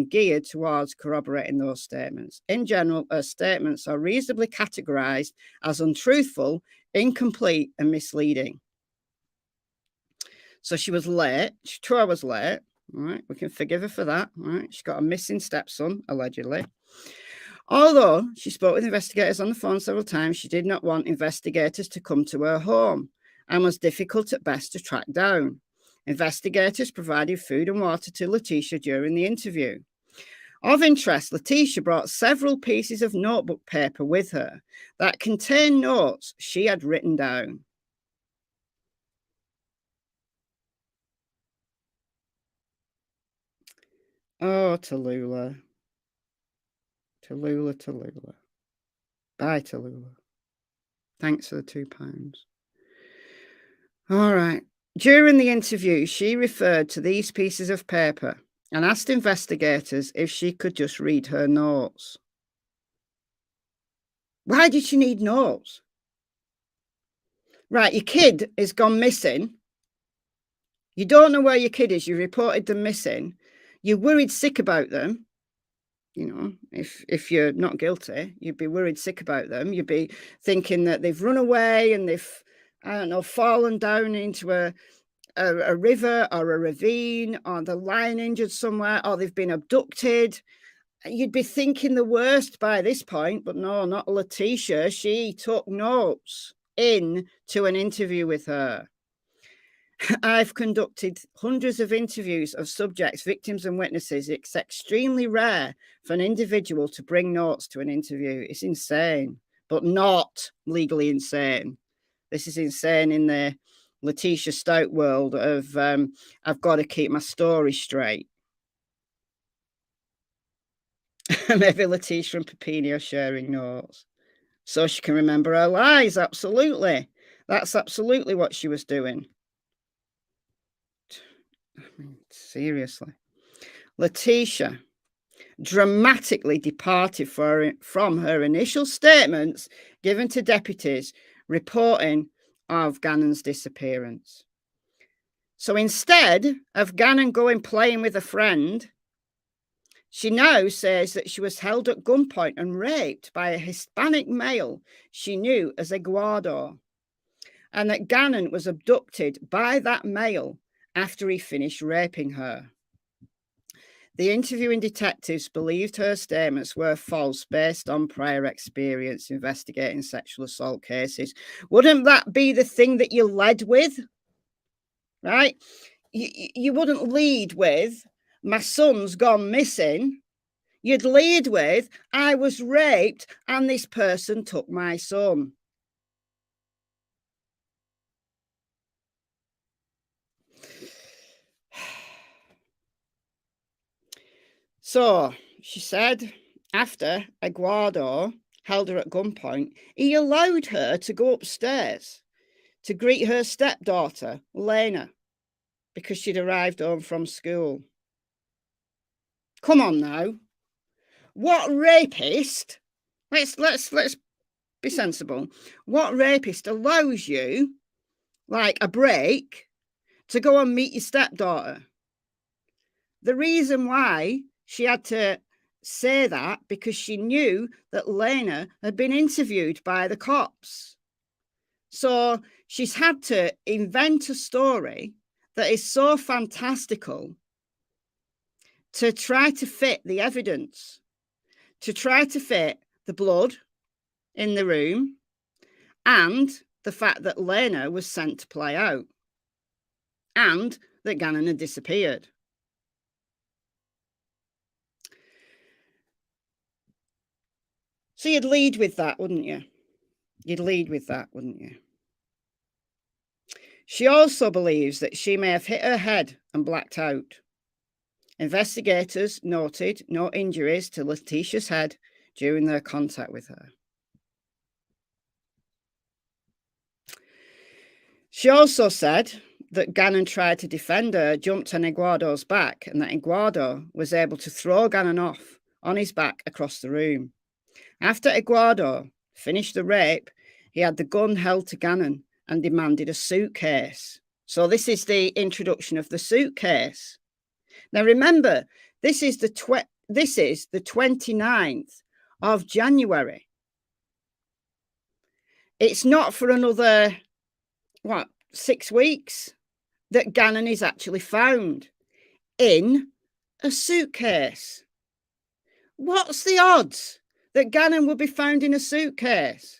geared towards corroborating those statements. In general, her statements are reasonably categorized as untruthful, incomplete, and misleading. So she was late. 2 hours late. All right, we can forgive her for that. All right, she's got a missing stepson, allegedly. Although she spoke with investigators on the phone several times, she did not want investigators to come to her home and was difficult at best to track down. Investigators provided food and water to Letecia during the interview. Of interest, Letecia brought several pieces of notebook paper with her that contained notes she had written down. Oh, Tallulah. Tallulah. Bye, Tallulah. Thanks for the £2. All right. During the interview, she referred to these pieces of paper and asked investigators if she could just read her notes. Why did she need notes? Right, your kid has gone missing. You don't know where your kid is. You reported them missing. You're worried sick about them. You know, if you're not guilty, you'd be worried sick about them. You'd be thinking that they've run away and they've, I don't know, fallen down into a river or a ravine, or they're lying injured somewhere, or they've been abducted. You'd be thinking the worst by this point, but no, not Letecia. She took notes into an interview with her. I've conducted hundreds of interviews of subjects, victims, and witnesses. It's extremely rare for an individual to bring notes to an interview. It's insane, but not legally insane. This is insane in the Letecia Stauch world of I've got to keep my story straight. Maybe Letecia and Pepini are sharing notes so she can remember her lies. Absolutely. That's absolutely what she was doing. I mean, seriously. Letecia dramatically departed from her initial statements given to deputies reporting of Gannon's disappearance. So instead of Gannon going playing with a friend, she now says that she was held at gunpoint and raped by a Hispanic male she knew as Eduardo, and that Gannon was abducted by that male after he finished raping her. The interviewing detectives believed her statements were false based on prior experience investigating sexual assault cases. Wouldn't that be the thing that you led with? Right? You wouldn't lead with, my son's gone missing. You'd lead with, I was raped and this person took my son. So she said after Eduardo held her at gunpoint, he allowed her to go upstairs to greet her stepdaughter, Lena, because she'd arrived home from school. Come on now. What rapist? Let's be sensible. What rapist allows you, like a break, to go and meet your stepdaughter? The reason why she had to say that because she knew that Lena had been interviewed by the cops. So she's had to invent a story that is so fantastical to try to fit the evidence, to try to fit the blood in the room and the fact that Lena was sent to play out and that Gannon had disappeared. So you'd lead with that, wouldn't you? You'd lead with that, wouldn't you? She also believes that she may have hit her head and blacked out. Investigators noted no injuries to Letecia's head during their contact with her. She also said that Gannon tried to defend her, jumped on Eduardo's back, and that Eduardo was able to throw Gannon off on his back across the room. After Eduardo finished the rape, he had the gun held to Gannon and demanded a suitcase. So this is the introduction of the suitcase. Now remember, this is the 29th of January. It's not for another, 6 weeks that Gannon is actually found in a suitcase. What's the odds that Gannon will be found in a suitcase?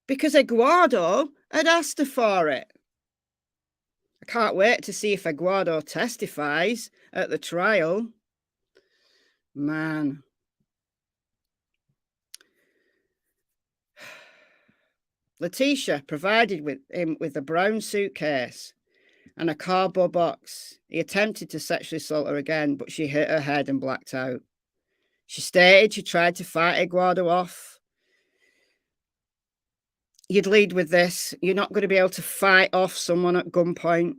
Because Eduardo had asked her for it. I can't wait to see if Eduardo testifies at the trial. Man. Letecia provided him with a brown suitcase and a cardboard box. He attempted to sexually assault her again, but she hit her head and blacked out. She stated she tried to fight Eduardo off. You'd lead with this. You're not going to be able to fight off someone at gunpoint,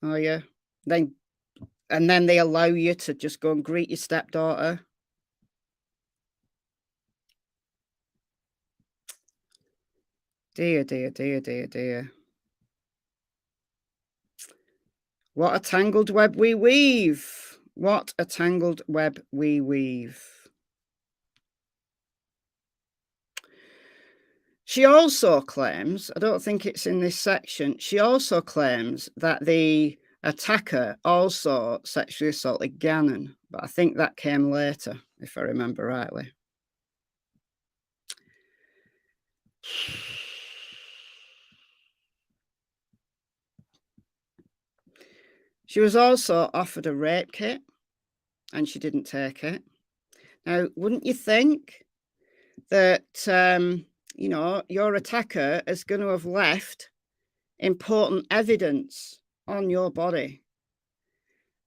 are you? And then they allow you to just go and greet your stepdaughter. Dear, dear, dear, dear, dear. What a tangled web we weave. What a tangled web we weave. She also claims, I don't think it's in this section, she also claims that the attacker also sexually assaulted Gannon, but I think that came later, if I remember rightly. She was also offered a rape kit, and she didn't take it. Now, wouldn't you think that, your attacker is going to have left important evidence on your body?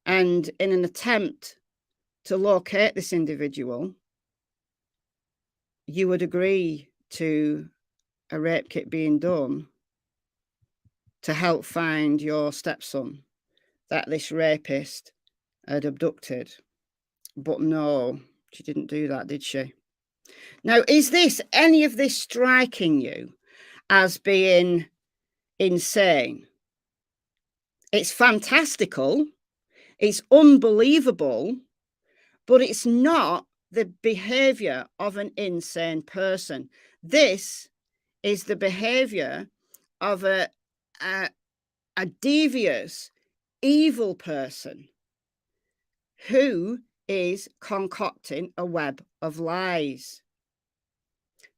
And in an attempt to locate this individual, you would agree to a rape kit being done to help find your stepson that this rapist had abducted. But no, she didn't do that, did she? Now, is any of this striking you as being insane? It's fantastical, it's unbelievable, but it's not the behavior of an insane person. This is the behavior of a devious, evil person who is concocting a web of lies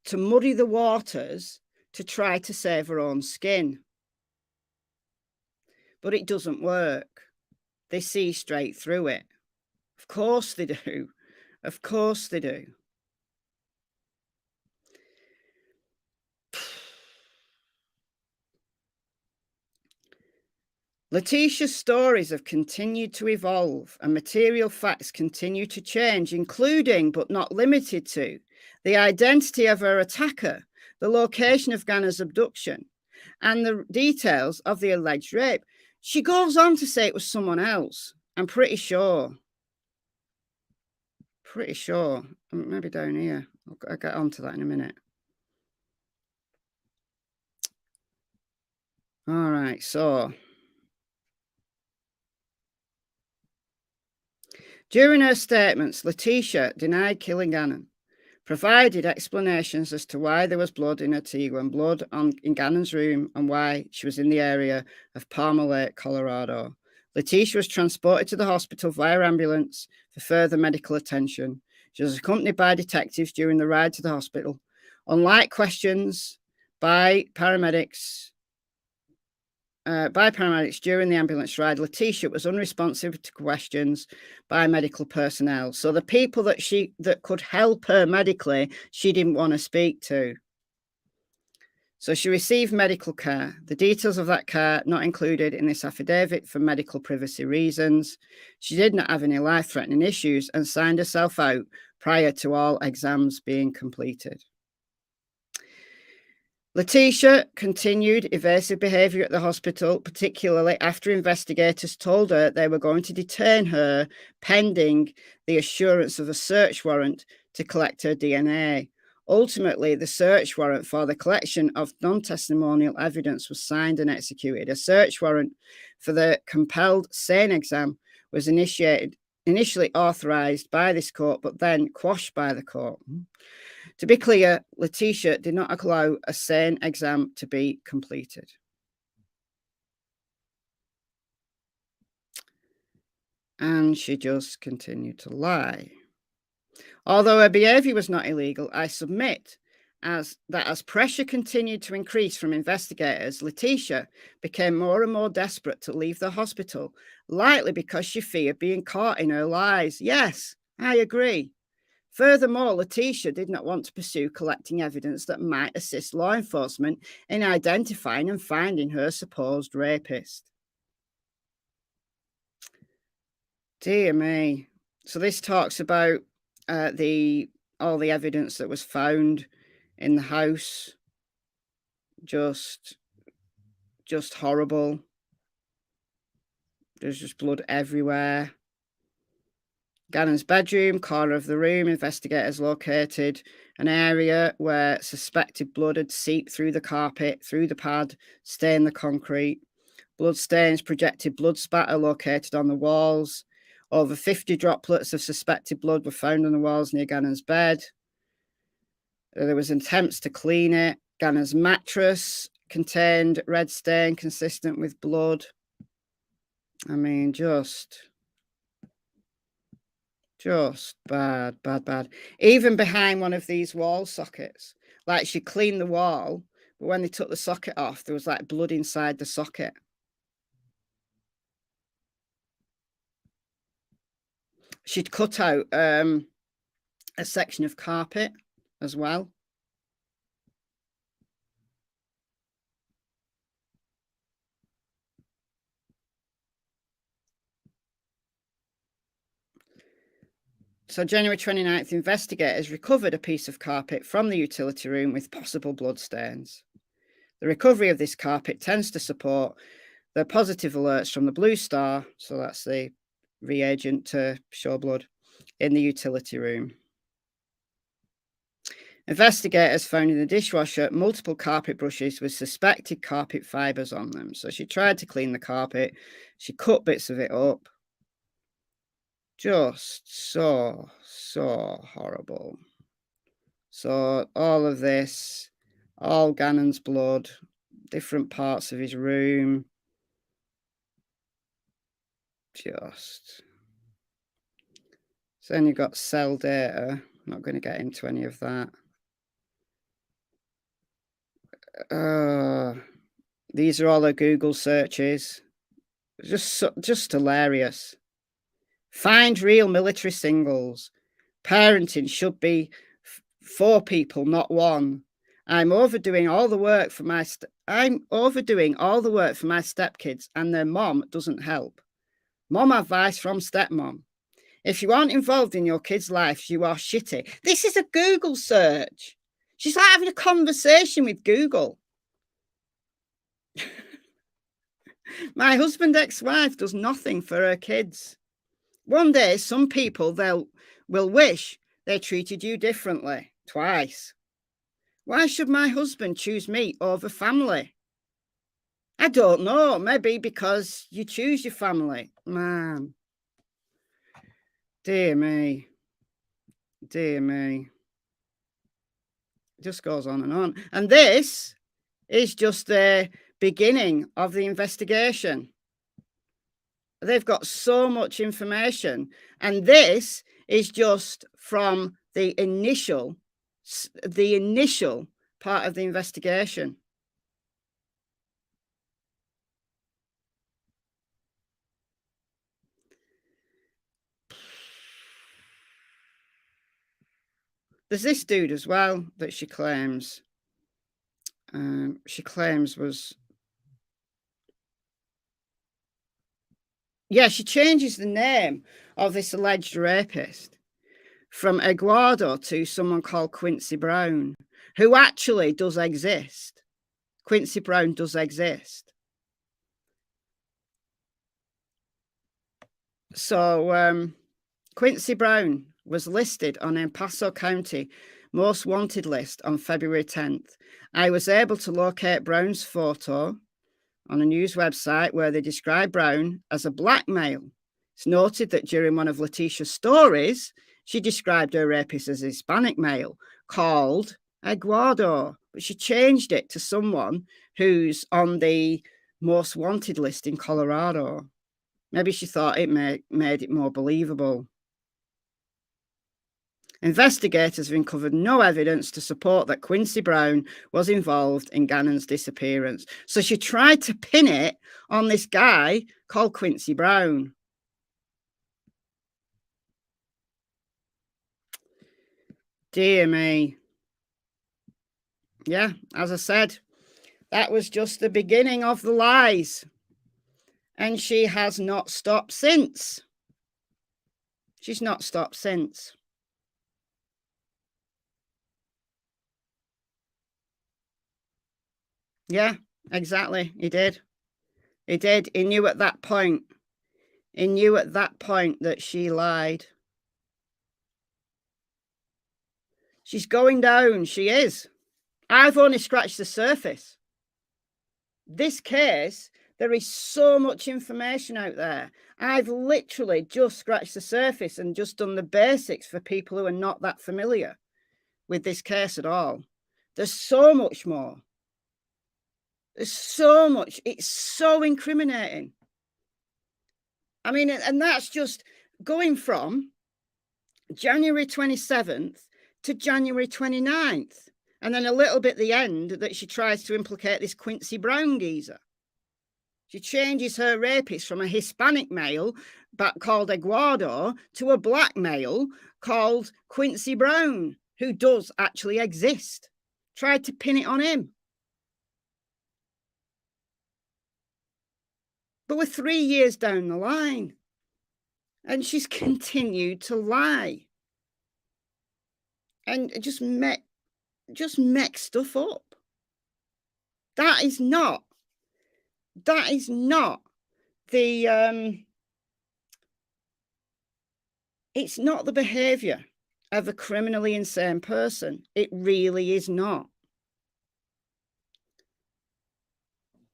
to muddy the waters to try to save her own skin. But it doesn't work. They see straight through it. Of course they do. Of course they do. Letecia's stories have continued to evolve and material facts continue to change, including, but not limited to, the identity of her attacker, the location of Gannon's abduction, and the details of the alleged rape. She goes on to say it was someone else. I'm pretty sure. Pretty sure. Maybe down here. I'll get onto that in a minute. All right, so during her statements, Letecia denied killing Gannon, provided explanations as to why there was blood in her tea and blood in Gannon's room and why she was in the area of Palmer Lake, Colorado. Letecia was transported to the hospital via ambulance for further medical attention. She was accompanied by detectives during the ride to the hospital. Unlike questions by paramedics during the ambulance ride, Letecia was unresponsive to questions by medical personnel. So the people that could help her medically, she didn't want to speak to. So she received medical care. The details of that care not included in this affidavit for medical privacy reasons. She did not have any life-threatening issues and signed herself out prior to all exams being completed. Letecia continued evasive behaviour at the hospital, particularly after investigators told her they were going to detain her pending the assurance of a search warrant to collect her DNA. Ultimately, the search warrant for the collection of non-testimonial evidence was signed and executed. A search warrant for the compelled SANE exam was initially authorised by this court, but then quashed by the court. To be clear, Letecia did not allow a SANE exam to be completed. And she just continued to lie. Although her behaviour was not illegal, I submit as pressure continued to increase from investigators, Letecia became more and more desperate to leave the hospital, likely because she feared being caught in her lies. Yes, I agree. Furthermore, Letecia did not want to pursue collecting evidence that might assist law enforcement in identifying and finding her supposed rapist. Dear me. So this talks about all the evidence that was found in the house. Just horrible. There's just blood everywhere. Gannon's bedroom, corner of the room, investigators located an area where suspected blood had seeped through the carpet, through the pad, stained the concrete. Blood stains, projected blood spatter located on the walls. Over 50 droplets of suspected blood were found on the walls near Gannon's bed. There was attempts to clean it. Gannon's mattress contained red stain consistent with blood. I mean, just bad. Even behind one of these wall sockets, like she cleaned the wall, but when they took the socket off, there was like blood inside the socket. She'd cut out a section of carpet as well. So January 29th, investigators recovered a piece of carpet from the utility room with possible blood stains. The recovery of this carpet tends to support the positive alerts from the Blue Star, so that's the reagent to show blood, in the utility room. Investigators found in the dishwasher multiple carpet brushes with suspected carpet fibres on them. So she tried to clean the carpet. She cut bits of it up. Just so horrible. So all of this, all Gannon's blood, different parts of his room. Just. So then you've got cell data. I'm not going to get into any of that. These are all her Google searches. Just hilarious. Find real military singles. Parenting should be 4 people, not 1. I'm overdoing all the work for my stepkids, and their mom doesn't help. Mom advice from stepmom. If you aren't involved in your kids' lives, you are shitty. This is a Google search. She's like having a conversation with Google. My husband, ex-wife, does nothing for her kids. One day, some people will wish they treated you differently. Twice. Why should my husband choose me over family? I don't know. Maybe because you choose your family. Man. Dear me. Dear me. It just goes on and on. And this is just the beginning of the investigation. They've got so much information. And this is just from the initial part of the investigation. There's this dude as well that she claims she claims was... Yeah, she changes the name of this alleged rapist from Eduardo to someone called Quincy Brown, who actually does exist. Quincy Brown does exist. So Quincy Brown was listed on El Paso County Most Wanted list on February 10th. I was able to locate Brown's photo on a news website where they describe Brown as a black male. It's noted that during one of Letecia's stories, she described her rapist as a Hispanic male called Eduardo, but she changed it to someone who's on the Most Wanted list in Colorado. Maybe she thought it made it more believable. Investigators have uncovered no evidence to support that Quincy Brown was involved in Gannon's disappearance. So she tried to pin it on this guy called Quincy Brown. Dear me. Yeah, as I said, that was just the beginning of the lies. And she has not stopped since. She's not stopped since. Yeah, exactly. He did. He did. He knew at that point. He knew at that point that she lied. She's going down. She is. I've only scratched the surface. This case, there is so much information out there. I've literally just scratched the surface and just done the basics for people who are not that familiar with this case at all. There's so much more. There's so much. It's so incriminating. I mean, and that's just going from January 27th to January 29th. And then a little bit at the end that she tries to implicate this Quincy Brown geezer. She changes her rapist from a Hispanic male called Eduardo to a black male called Quincy Brown, who does actually exist. Tried to pin it on him. But we're 3 years down the line, and she's continued to lie and just make stuff up. That is not the it's not the behavior of a criminally insane person. It really is not.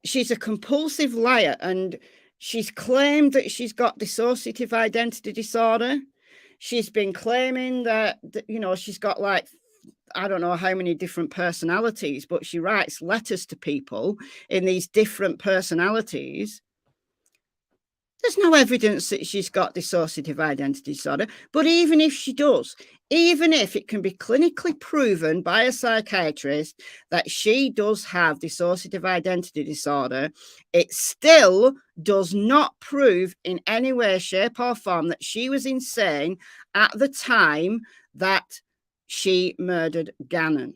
She's a compulsive liar, and she's claimed that she's got dissociative identity disorder. She's been claiming that, you know, she's got like, I don't know how many different personalities, but she writes letters to people in these different personalities. There's no evidence that she's got dissociative identity disorder. But even if she does, even if it can be clinically proven by a psychiatrist that she does have dissociative identity disorder, it still does not prove in any way, shape, or form that she was insane at the time that she murdered Gannon.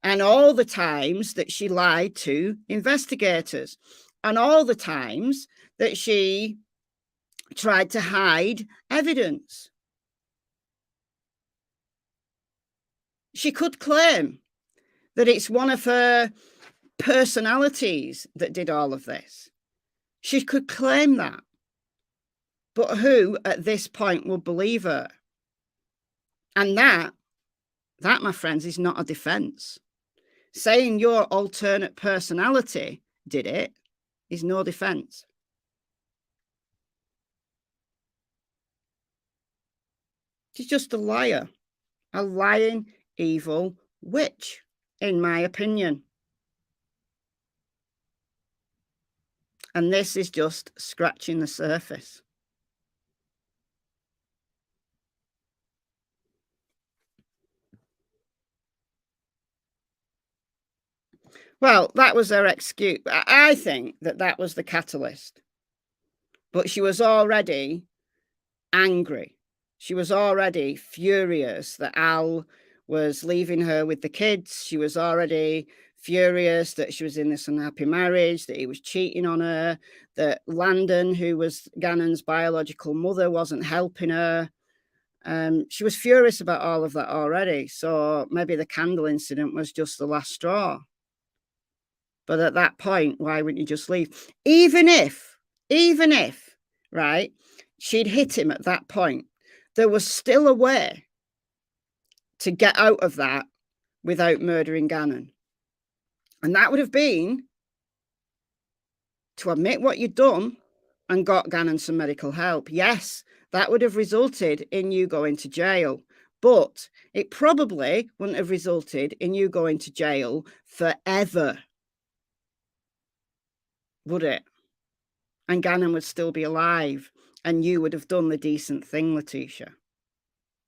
And all the times that she lied to investigators, and all the times that she tried to hide evidence. She could claim that it's one of her personalities that did all of this. She could claim that. But who at this point will believe her? And that, my friends, is not a defense. Saying your alternate personality did it is no defense. She's just a liar, a lying, evil witch, in my opinion. And this is just scratching the surface. Well, that was her excuse. I think that was the catalyst. But she was already angry. She was already furious that Al was leaving her with the kids. She was already furious that she was in this unhappy marriage, that he was cheating on her, that Landon, who was Gannon's biological mother, wasn't helping her. She was furious about all of that already. So maybe the candle incident was just the last straw. But at that point, why wouldn't you just leave? Even if, right, she'd hit him at that point, there was still a way to get out of that without murdering Gannon. And that would have been to admit what you'd done and got Gannon some medical help. Yes, that would have resulted in you going to jail, but it probably wouldn't have resulted in you going to jail forever, would it? And Gannon would still be alive and you would have done the decent thing, Letecia.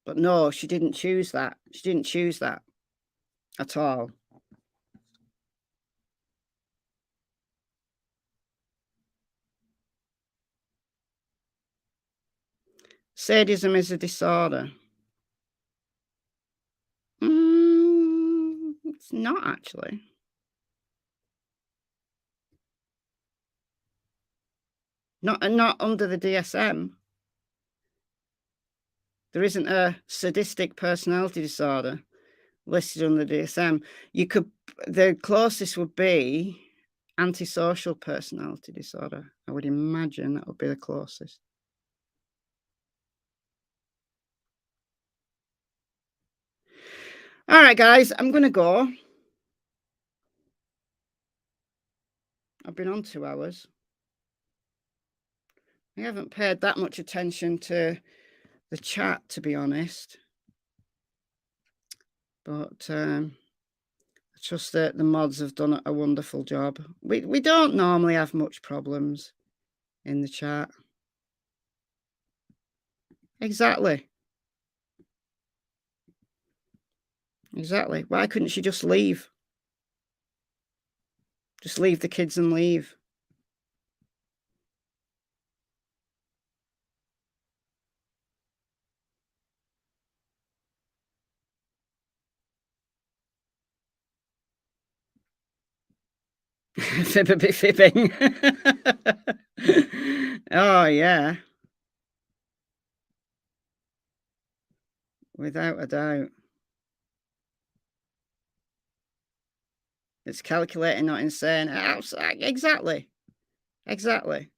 But no, she didn't choose that. She didn't choose that at all. Sadism is a disorder. It's not actually. Not under the DSM. There isn't a sadistic personality disorder listed under the DSM. The closest would be antisocial personality disorder. I would imagine that would be the closest. All right, guys, I'm going to go. I've been on 2 hours. I haven't paid that much attention to the chat, to be honest. But I trust that the mods have done a wonderful job. We don't normally have much problems in the chat. Exactly. Exactly. Why couldn't she just leave? Just leave the kids and leave. Fibber fibbing. Oh, yeah. Without a doubt. It's calculating, not insane. Exactly. Exactly.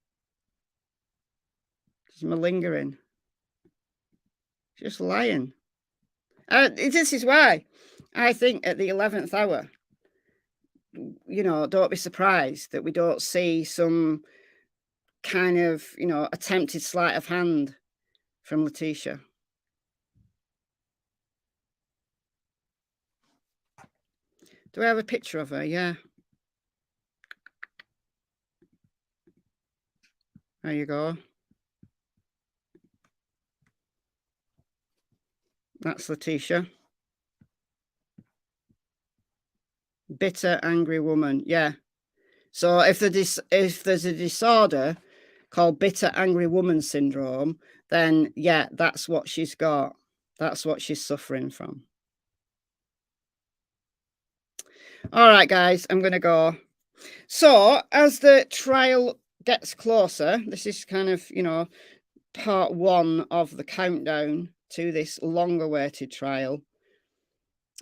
She's malingering. Just lying. This is why I think at the 11th hour, you know, don't be surprised that we don't see some kind of, you know, attempted sleight of hand from Letecia. Do I have a picture of her? Yeah. There you go. That's Letecia. Bitter, angry woman. Yeah. So if there's a disorder called bitter, angry woman syndrome, then yeah, that's what she's got. That's what she's suffering from. All right, guys, I'm going to go. So as the trial gets closer, this is kind of, you know, part 1 of the countdown to this long-awaited trial.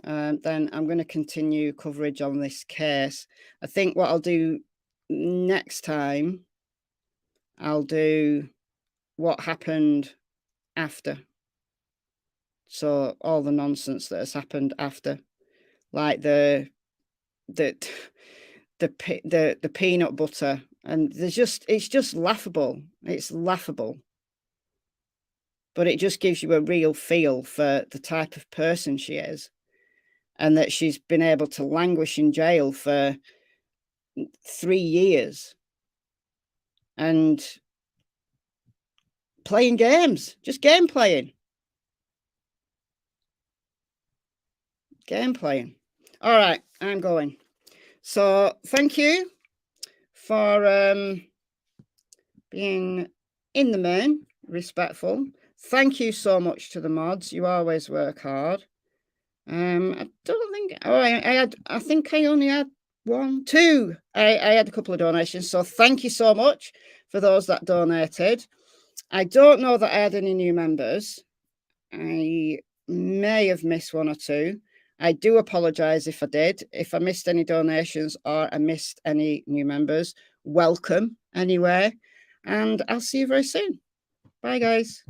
Then I'm going to continue coverage on this case. I think what I'll do next time, I'll do what happened after. So all the nonsense that has happened after, like the peanut butter, and it's just laughable. It's laughable. But it just gives you a real feel for the type of person she is. And that she's been able to languish in jail for 3 years. And playing games. Just game playing. Game playing. All right, I'm going. So thank you for being in the main respectful. Thank you so much to the mods. You always work hard. I don't think. Oh, I think I only had one, two. I had a couple of donations. So thank you so much for those that donated. I don't know that I had any new members. I may have missed one or two. I do apologize if I did. If I missed any donations or I missed any new members, welcome anyway. And I'll see you very soon. Bye, guys.